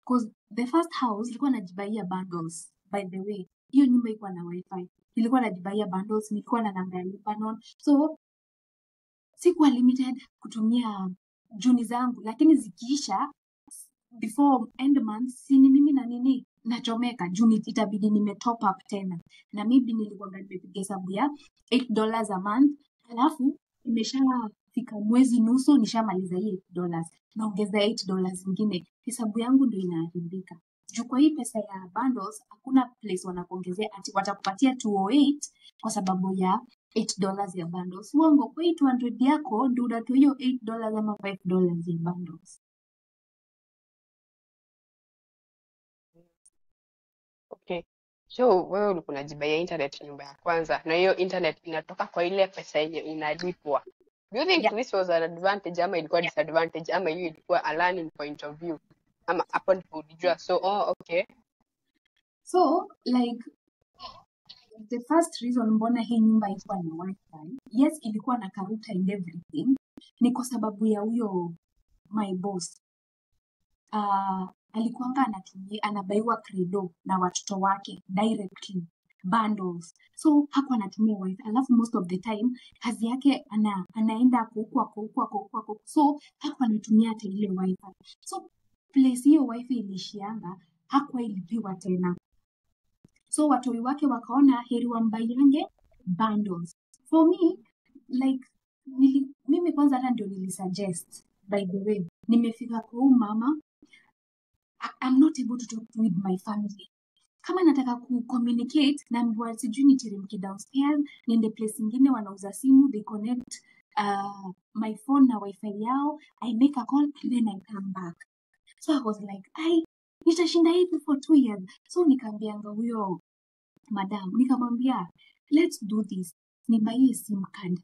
[SPEAKER 1] Because the first house ilikuwa najibaia bundles. By the way, hiyo nyumba ilikuwa na wifi. Nilikuwa najibaia bundles, nilikuwa na namba ya Lebanon. So sikuwa limited kutumia juni zangu, lakini zikiisha before end month, sini mimi na nini nachomeka juni, itabidi nime top up tena, na maybe nilikuwa nimepiga hesabu ya $8 a month, alafu imeshafika mwezi nusu nishamaliza hii $8, naongeza $8 zingine, hesabu yangu ndio inaharibika. Juu kwa hii pesa ya bundles hakuna place wanakuongezea ati watakupatia 208 kwa sababu ya $8 ya bundles. Uongo, kwa hii 200 yako ndio unatoa hiyo $8 ama $5 ya bundles.
[SPEAKER 2] Okay. So wewe ulikuwa unajibaia internet nyumba ya kwanza na hiyo internet inatoka kwa ile pesa yenye unalipwa. Do you think
[SPEAKER 1] Yeah.
[SPEAKER 2] this was an advantage ama ilikuwa disadvantage ama hiyo ilikuwa a learning point of view? Ama hapo ndipo ulijua so okay.
[SPEAKER 1] So like the first reason mbona hii nyumba ilikuwa na wifi, yes ilikuwa na karuta and everything, ni kwa sababu ya huyo my boss. Alikuanga anabaiwa Credo na watoto wake directly bundles, so hakuwa anatumia wifi, alafu most of the time kazi yake anaenda huko, so hakuwa anatumia hata ile wifi. So place hiyo wifi ilishianga, hakuwa ilipiwa tena, so watoi wake wakaona heri wambaiange bundles. For me, like mimi kwanza hata ndio nilisuggest, by the way, nimefika kwa huyu mama, I'm not able to talk with my family. Kama nataka ku-communicate na mbwa sijui niteremke downstairs, niende place ingine wanauza simu, they connect my phone na wifi yao, I make a call and then I come back. So I was like, nitashinda hivi for 2 years. So nikaambianga huyo madam, nikamwambia, let's do this, nibaie sim card.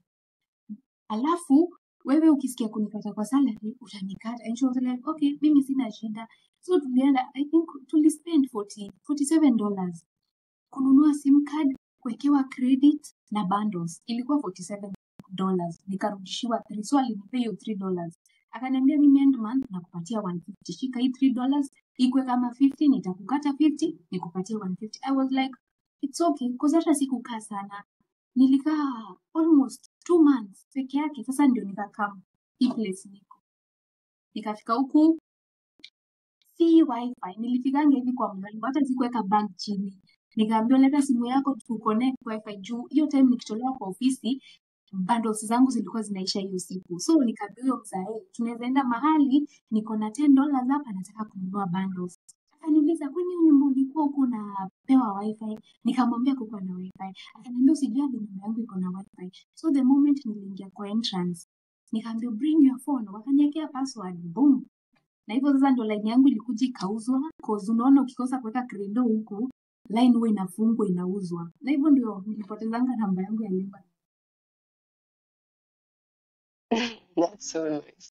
[SPEAKER 1] Alafu, wewe ukisikia kunikata kwa salary, utanikata. And she was like, okay, mimi sina shida. So tulienda, I think tulispend $47 kununua sim card, kuwekewa credit na bundles. Ilikuwa $47, nikarudishiwa 3, so alinipea hiyo $3. Akaniambia mimi end month nakupatia $150. Shika hii $3, ikwe kama 50, nitakukata 50, nikupatie $150. I was like, it's okay, because hata sikukaa sana. Nilikaa almost 2 months peke yake. Sasa ndio nikakaa hii place niko. Nikafika huku si wifi, nilifikanga hivi kwa mlango, hata sikuweka bag chini. Nikaambiwa leta simu yako tuconnect wifi, juu hiyo time nikitolewa kwa ofisi bundles zangu zilikuwa zinaisha hiyo siku. So nikaambiwa mzae, tunaweza enda mahali niko na $10 hapa, nataka kununua bundles. Akaniuliza, kwani hiyo nyumba ulikuwa uko unapewa wifi? Nikamwambia kuko na wifi. Akaniambia usijali, nyumba yangu iko na wifi. So the moment niliingia kwa entrance, nikaambiwa bring your phone, wakaniwekea password, boom. Na hivyo sasa ndio line yangu ilikuja ikauzwa, cause unaona ukikosa kuweka Credo huku, line huwa inafungwa inauzwa. Na hivyo ndio nilipotezanga namba yangu ya nyumba.
[SPEAKER 2] That's so nice.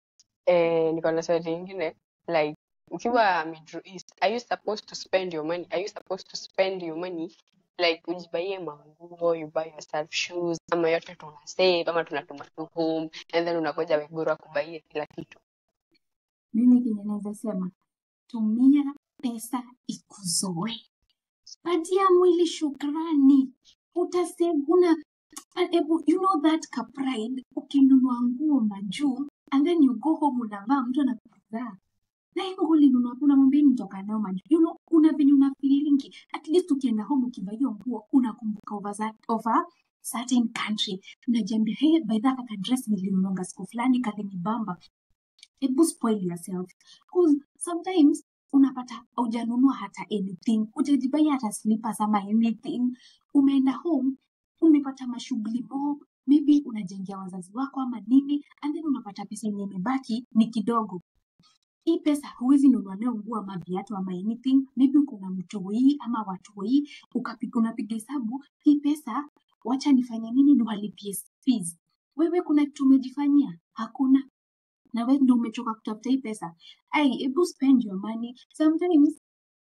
[SPEAKER 2] Niko na swali lingine, like ukiwa Middle East, are you supposed to spend your money? Are you supposed to spend your money like ujibaie manguo, you buy yourself shoes, ama yote tuna save ama tunatuma tu home and then unagoja Weguru akubaie kila kitu?
[SPEAKER 1] Mimi kenye naweza sema, tumia pesa ikuzoe. Patia mwili shukrani. Utasave you know that ka pride, ukinunua nguo majuu and then you go home unavaa, mtu anakuuliza, na hiyo nguo ulinunua kuna mwambie nitoka nayo majuu. You know, kuna venye una feelingi. At least ukienda home ukivaa hiyo nguo unakumbuka over certain country. Unajiambia, hey, by that ka dress nilinunua siku fulani kalinibamba. Ebu spoil yourself. Because sometimes unapata hujanunua hata anything, hujajibaia hata slippers ama anything. Umeenda home, umepata mashughuli mob, maybe unajengea wazazi wako ama nini, and then unapata pesa yenye imebaki ni kidogo. Hii pesa huwezi nunua nayo nguo ama viatu ama anything. Maybe uko na mtoi ama watoi, unapiga hesabu, hii pesa wacha nifanye nini niwalipie fees. Wewe kuna kitu umejifanyia? Hakuna. na wewe ndio umechoka kutafuta hii pesa. Hebu spend your money. Sometimes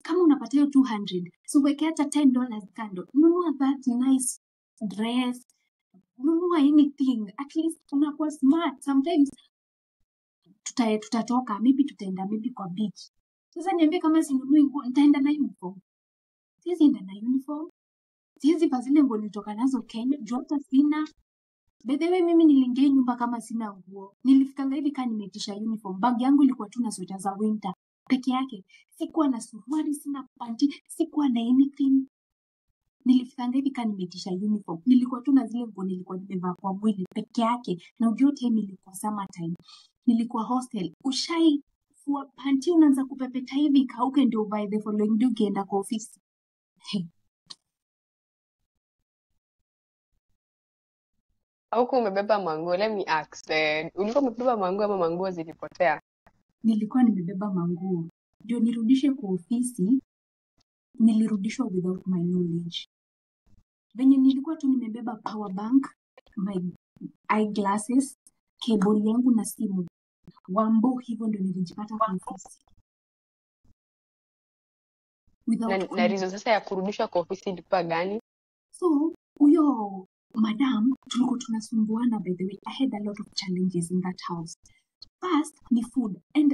[SPEAKER 1] kama unapata hiyo 200, so weke hata $10 kando. Nunua that nice dress. Nunua anything. At least unakuwa smart. Sometimes tutatoka, maybe tutaenda maybe kwa beach. Sasa niambie kama sinunui nguo, nitaenda na uniform. Siwezi enda na uniform. Siwezi vaa zile nguo nilitoka nazo Kenya, juu hata sina. By the way, mimi niliingia nyumba kama sina nguo. Nilifikanga hivi kama nimeitisha uniform. Bag yangu ilikuwa tu na sweta za winter peke yake. Sikuwa na suruali, sina panty, sikuwa na anything. Nilifikanga hivi kama nimeitisha uniform. Nilikuwa tu na zile nguo nilikuwa nimevaa kwa mwili peke yake. Na ujue time ilikuwa summer time. Nilikuwa hostel. Ushai fua panty unaanza kupepeta hivi kauke ndio by the following day ukienda kwa ofisi.
[SPEAKER 2] Huku umebeba manguo, let me ask. Ulikuwa umebeba manguo ama manguo zilipotea?
[SPEAKER 1] Nilikuwa nimebeba manguo. Ndio nirudishe kwa ofisi, nilirudishwa without my knowledge. Venye nilikuwa tu nimebeba power bank, my eyeglasses, cable yangu na simu. Wambo hivyo ndio nilijipata kwa ofisi.
[SPEAKER 2] Na reason sasa ya kurudishwa kwa ofisi ilikuwa gani?
[SPEAKER 1] So, huyo madam, tulikuwa tunasumbuana. By the way, I had a lot of challenges in that house. First, ni food. And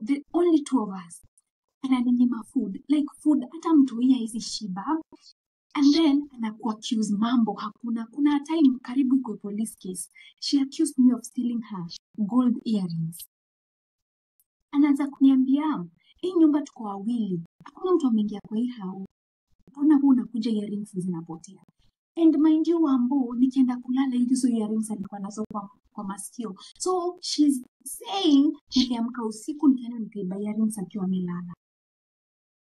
[SPEAKER 1] the only two of us. Ananinyima food. Like food, hata mtu hii hizi shiba. And then, anaku-accuse mambo. Hakuna. Kuna time karibu iko police case. She accused me of stealing her gold earrings. Anaanza kuniambia, hii nyumba tuko wawili. Hakuna mtu ameingia kwa hii house. Mbona huu unakuja earrings zinapotea? And mind you, Wambo, nikienda kulala hizo earrings alikuwa nazo kwa masikio. So, she's saying, nikiamka usiku, nikaenda nikaiba earrings akiwa amelala.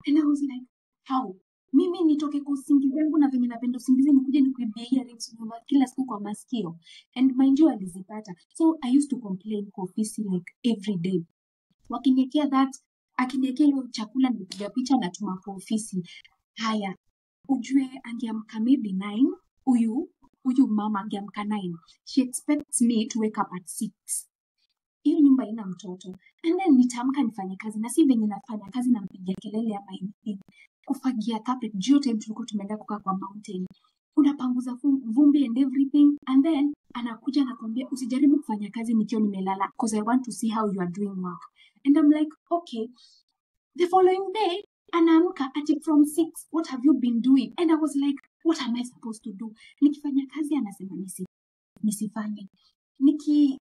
[SPEAKER 1] And I was like, how? Mimi nitoke kwa usingizi wangu na venye napenda usingizi nikuje nikuibia earrings nyumba kila siku kwa masikio. And mind you, alizipata. So, I used to complain kwa ofisi like every day. Wakiniekea that, akiniekea hiyo chakula nipiga picha na tuma kwa ofisi. Haya, ujue angeamka maybe 9, huyu mama angeamka 9. She expects me to wake up at 6. Hiyo nyumba ina mtoto. And then nitaamka nifanye kazi, na si venye nafanya kazi na mpigia kelele ama anything. Kufagia carpet, juu time tulikuwa tumeenda kukaa kwa mountain. Unapanguza vumbi and everything, and then anakuja anakuambia usijaribu kufanya kazi nikiwa nimelala because I want to see how you are doing work. And I'm like, okay. The following day, anaamka ati from 6, what have you been doing? And I was like, what am I supposed to do? Nikifanya kazi anasema nisifanye.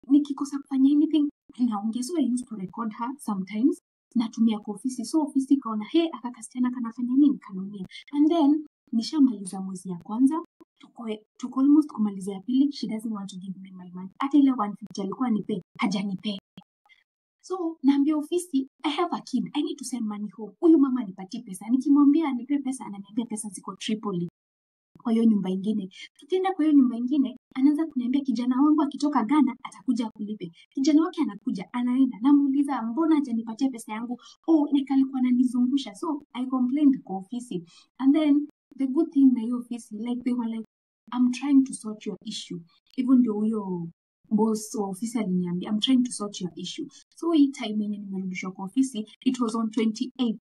[SPEAKER 1] Nikikosa kufanya anything, naongea. So I used to record her sometimes. Natumia kwa ofisi. So ofisi kaona, hey, akakasichana kanafanya nini? Kanaumia. And then, nishamaliza mwezi ya kwanza. Tuko almost kumaliza ya pili. She doesn't want to give me my money. Hata ile 150 alikuwa nipe, hajanipe. So, naambia ofisi, I have a kid. I need to send money home. Huyu mama nipatie pesa. Nikimwambia anipe pesa, ananiambia pesa ziko Tripoli. Kwa hiyo nyumba ingine. Tukienda kwa hiyo nyumba ingine, anaanza kuniambia kijana wangu akitoka Ghana atakuja kulipe. Kijana wake anakuja, anaenda. Namuuliza mbona hajanipatia pesa yangu? Oh, alikuwa ananizungusha. So, I complained kwa ofisi. And then, the good thing na hiyo ofisi, like they were like, I'm trying to sort your issue. Even ndio huyo boss wa ofisi aliniambia, I'm trying to sort your issue. So hii time yenye nimerudishwa kwa ofisi, it was on 28th.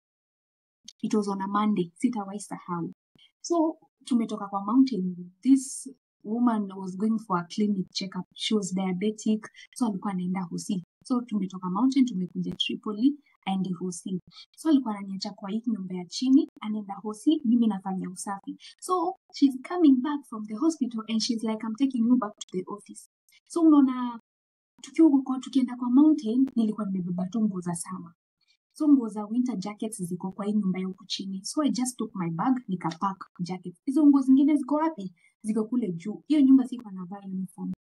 [SPEAKER 1] It was on a Monday. Sitawahi sahau. So tumetoka kwa mountain. This woman was going for a clinic checkup. She was diabetic. So alikuwa anaenda Hosi. So tumetoka mountain, tumekuja Tripoli, aende Hosi. So alikuwa ananiacha kwa hii nyumba ya chini, anaenda Hosi, mimi nafanya usafi. So she's coming back from the hospital and she's like, I'm taking you back to the office. So unaona, tukienda kwa mountain, nilikuwa nimebeba tu nguo za summer. So nguo za winter jackets ziko kwa hii nyumba ya huku chini. So I just took my bag, nikapack jackets. Hizo nguo zingine ziko wapi? Ziko kule juu. Hiyo nyumba siko navaa uniform.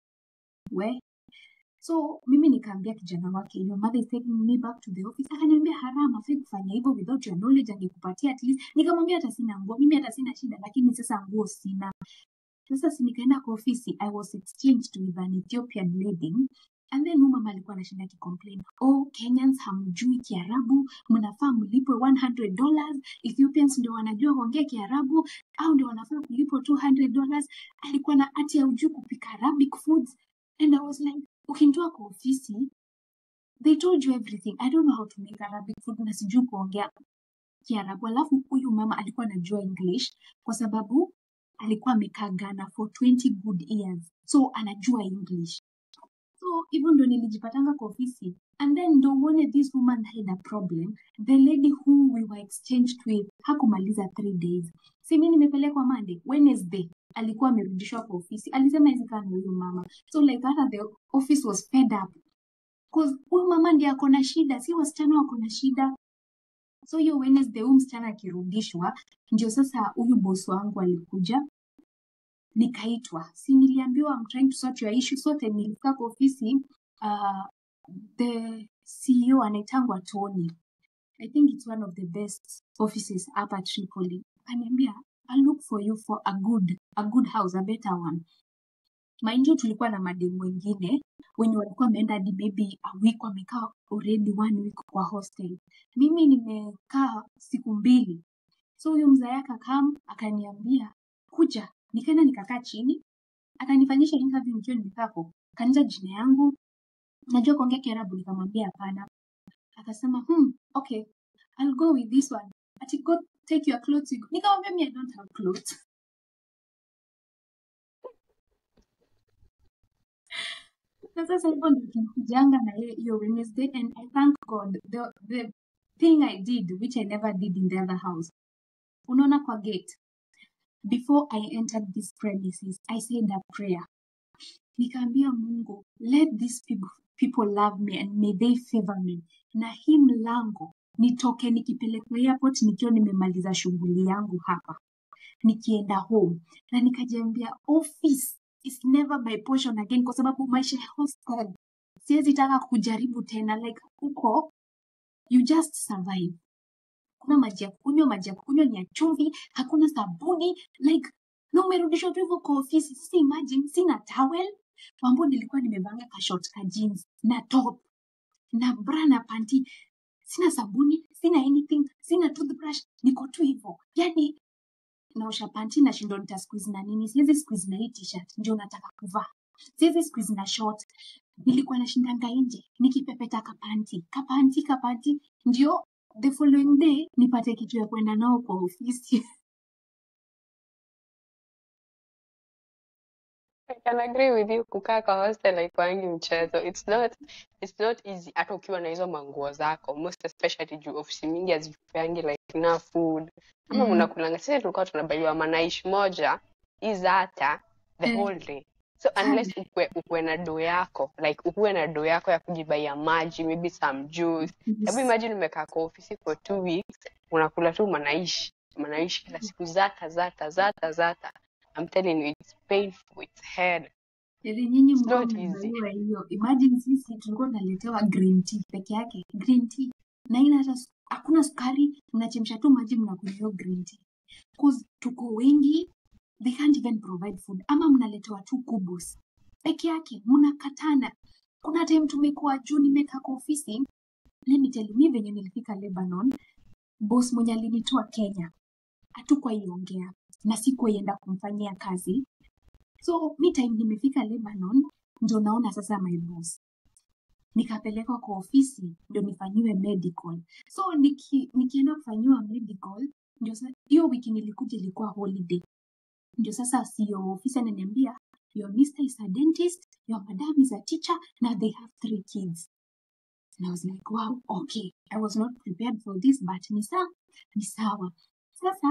[SPEAKER 1] So mimi nikaambia kijana wake, your mother is taking me back to the office. Akaniambia harama, hafai kufanya hivyo without your knowledge, angekupatia at least. Nikamwambia hata sina nguo, mimi hata sina shida, lakini sasa nguo sina. Sasa si nikaenda kwa ofisi, I was exchanged with an Ethiopian lady. And then mama alikuwa anashinda complain, oh, Kenyans hamjui Kiarabu, mnafaa mlipwe $100. Ethiopians ndio wanajua kuongea Kiarabu, au ndio wanafaa kulipwa $200. Alikuwa na ati haujui kupika Arabic foods. And I was like, ukinitoa kwa ofisi, They told you everything. I don't know how to make Arabic food na sijui kuongea Kiarabu. Alafu huyu mama alikuwa anajua English kwa sababu alikuwa amekaa Ghana for 20 good years. So anajua English. So even ndo nilijipatanga kwa ofisi. And then ndo uone this woman had a problem. The lady who we were exchanged with hakumaliza 3 days. Si mimi nimepelekwa Monday, Wednesday alikuwa amerudishwa kwa ofisi. Alisema hizi kana huyu mama. So like that the office was fed up. Cause huyu mama ndiye ako na shida, si wasichana wako na shida. So hiyo Wednesday huyu msichana akirudishwa, ndio sasa huyu boss wangu alikuja. Nikaitwa. Si niliambiwa I'm trying to sort your issue. Sote nilifika kwa ofisi, the CEO anaitangwa Tony. I think it's one of the best offices hapa Tripoli. Ananiambia, I'll look for you for a good house, a better one. Mind you, tulikuwa na mademu wengine wenye walikuwa wameenda hadi maybe a week, wamekaa already 1 week kwa hostel. Mimi nimekaa siku 2. So huyo mzee akakam akaniambia kuja. Nikaenda nikakaa chini, akanifanyisha interview nikiwa nimekaa hapo. Kaniza jina yangu, najua kuongea Kiarabu, nikamwambia hapana. Akasema, okay, I'll go with this one. Ati go take your clothes. Nikamwambia mimi I don't have clothes. Na sasa hivyo ndio tulikujanga na hiyo Wednesday, and I thank God the thing I did which I never did in the other house. Unaona kwa gate, before I entered these premises, I said a prayer. Nikaambia Mungu, let these people love me and may they favor me. Na hii mlango nitoke nikipelekwa airport nikiwa nimemaliza shughuli yangu hapa, nikienda home. Na nikajiambia office is never my portion again, kwa sababu maisha ya hostel siwezi taka kujaribu tena. Like huko you just survive. Kuna maji ya kunywa ni ya chumvi, hakuna sabuni, like na umerudishwa tu hivyo kwa ofisi. Sasa imagine, sina towel, mambo nilikuwa nimevanga ka short ka jeans na top na bra na panty, sina sabuni, sina anything, sina toothbrush, niko tu hivyo. Yani naosha panty na shindo nita squeeze na nini, siwezi squeeze na hii t-shirt ndio nataka kuvaa, siwezi squeeze na short. Nilikuwa nashindanga nje nikipepeta kapanti ndio the following day nipate kitu ya kwenda nao kwa ofisi.
[SPEAKER 2] I can agree with you. Kukaa kwa hostel haikuangi mchezo. It's not easy hata ukiwa na hizo manguo zako, most especially juu ofisi mingi hazipeangi like enough food. Ama mnakulanga, sisi tulikuwa tunabaiwa manaishi moja izata the whole day. So unless ukue na do yako, like ukue na do yako ya kujibaia maji, maybe some juice. Hebu imagine umekaa kwa ofisi for 2 weeks, unakula tu manaishi kila siku zata. I'm telling you, it's painful, it's hard.
[SPEAKER 1] Ili nyinyi
[SPEAKER 2] It's
[SPEAKER 1] mko
[SPEAKER 2] not easy.
[SPEAKER 1] mnajua hiyo. Imagine sisi tulikuwa tunaletewa green tea peke yake. Green tea. Na ina hata hakuna sukari, mnachemsha tu maji mnakunywa green tea. Cause tuko wengi, they can't even provide food. Ama mnaletewa tu kubus peke yake, mnakatana. Kuna time tumekuwa juu nimekaa kwa ofisi. Let me tell you, mimi venye nilifika Lebanon, boss mwenye alinitoa Kenya hatukuwa iongea na sikuenda kumfanyia kazi. So me time nimefika Lebanon ndio naona sasa my boss. Nikapelekwa kwa ofisi ndio nifanyiwe medical. So nikienda kufanyiwa medical ndio hiyo wiki nilikuja ilikuwa holiday. Ndio sasa CEO ofisi ananiambia your Mr. is a dentist, your madam is a teacher, now they have 3 kids. And I was like, wow, okay. I was not prepared for this, but ni sawa. Sasa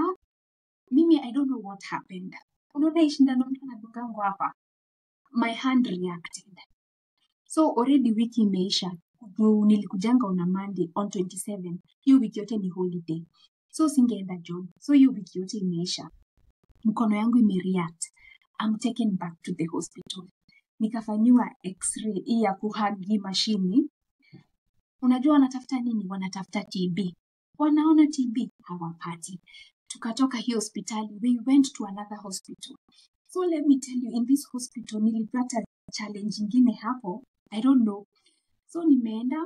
[SPEAKER 1] mimi I don't know what happened. Unaona shindano mtu anadungangu hapa. My hand reacted. So already wiki imeisha. Nilikujanga on a Monday on 27. Hiyo wiki yote ni holiday. So singeenda job. So hiyo wiki yote imeisha. Mkono yangu imereact. I'm taken back to the hospital. Nikafanyiwa x-ray hii ya kuhagi mashini. Unajua wanatafuta nini? Wanatafuta TB. Wanaona TB hawapati. Tukatoka hii hospitali, we went to another hospital. So let me tell you, in this hospital nilipata challenge ingine hapo. I don't know. So nimeenda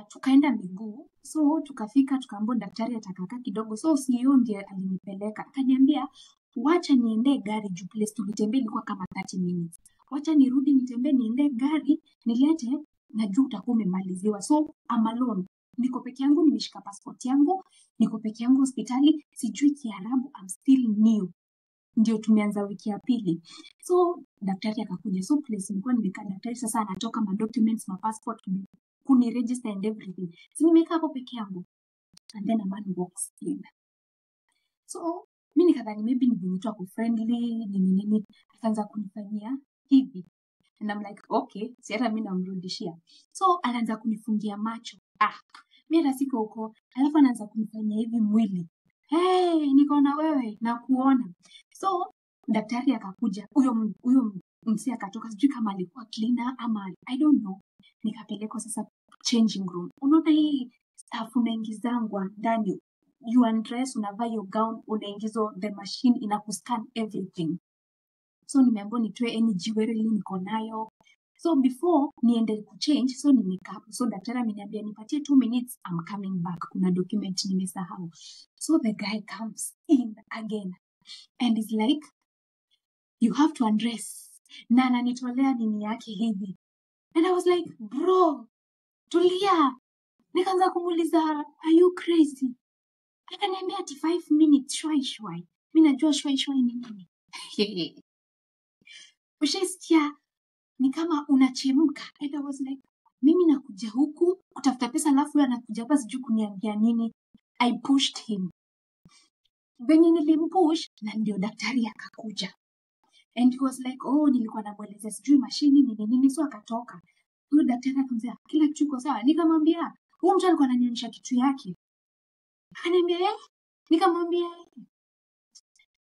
[SPEAKER 1] tukaenda miguu. So tukafika tukaambiwa daktari atakaa kidogo. So CEO ndiye alinipeleka. Akaniambia wacha niende gari juu place tulitembea ilikuwa kama 30 minutes. Wacha nirudi nitembee niende gari nilete najua utakuwa umemaliziwa, so I'm alone, niko peke yangu, nimeshika passport yangu, niko peke yangu hospitali, sijui Kiarabu, I'm still new, ndio tumeanza wiki ya pili. So daktari akakuja, so place nilikuwa nimekaa, daktari sasa anatoka ma documents, ma passport, kuni register and everything, si nimekaa hapo peke yangu, and then a man walks in. So mimi nikadhani maybe ni mtu ako friendly nini, akaanza kunifanyia hivi, and I'm like okay, si hata mimi namrudishia. So anaanza kunifungia macho, mimi hata siko huko, alafu anaanza kunifanyia hivi mwili, hey, niko na wewe na kuona. So daktari akakuja, huyo msi akatoka, sijui kama alikuwa cleaner ama I don't know. Nikapelekwa sasa changing room. Unaona hii staff unaingizangwa ndani, you undress, unavaa your gown, unaingizwa the machine inakuscan everything. So nimeambiwa nitoe any jewelry niko nayo. So before niende kuchange, so nimekaa. So daktari ameniambia nipatie 2 minutes, I'm coming back, kuna document nimesahau. So the guy comes in again and is like, you have to undress. Na ananitolea nini yake hivi. And I was like, bro, tulia. Nikaanza kumuuliza, are you crazy? Akaniambia ati 5 minutes, shwai. Mimi najua shwai ni nini. Ushasikia ni kama unachemka. And I was like, mimi nakuja huku kutafuta pesa, alafu yeye anakuja hapa sijui kuniambia nini. I pushed him. Venye nilimpush, na ndio daktari akakuja. And he was like, oh, nilikuwa namueleza sijui mashini nini, so akatoka. Huyo daktari akamwambia kila kitu iko sawa. Nikamwambia huyo mtu alikuwa ananionyesha kitu yake. Akaniambia nikamwambia,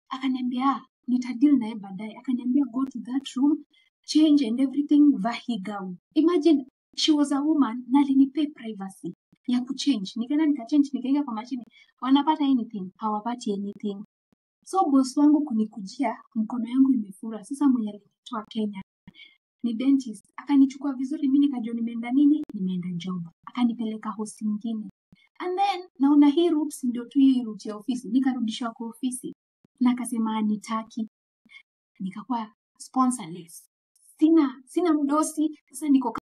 [SPEAKER 1] akaniambia nitadeal naye baadaye. Akaniambia go to that room, change and everything, vaa gown. Imagine she was a woman na alinipe privacy ya kuchange. Nikaenda nikachange, nikaingia kwa mashine. Wanapata anything? Hawapati anything. So boss wangu kunikujia, mkono yangu imefura. Sasa mwenye alinitoa Kenya ni dentist. Akanichukua vizuri, mimi nikajua nimeenda nini? Nimeenda job. Akanipeleka hosi nyingine. And then naona hii route ndio tu hii route ya ofisi. Nikarudishwa kwa ofisi. Na akasema nitaki. Nikakuwa sponsorless. Sina mdosi. Sasa niko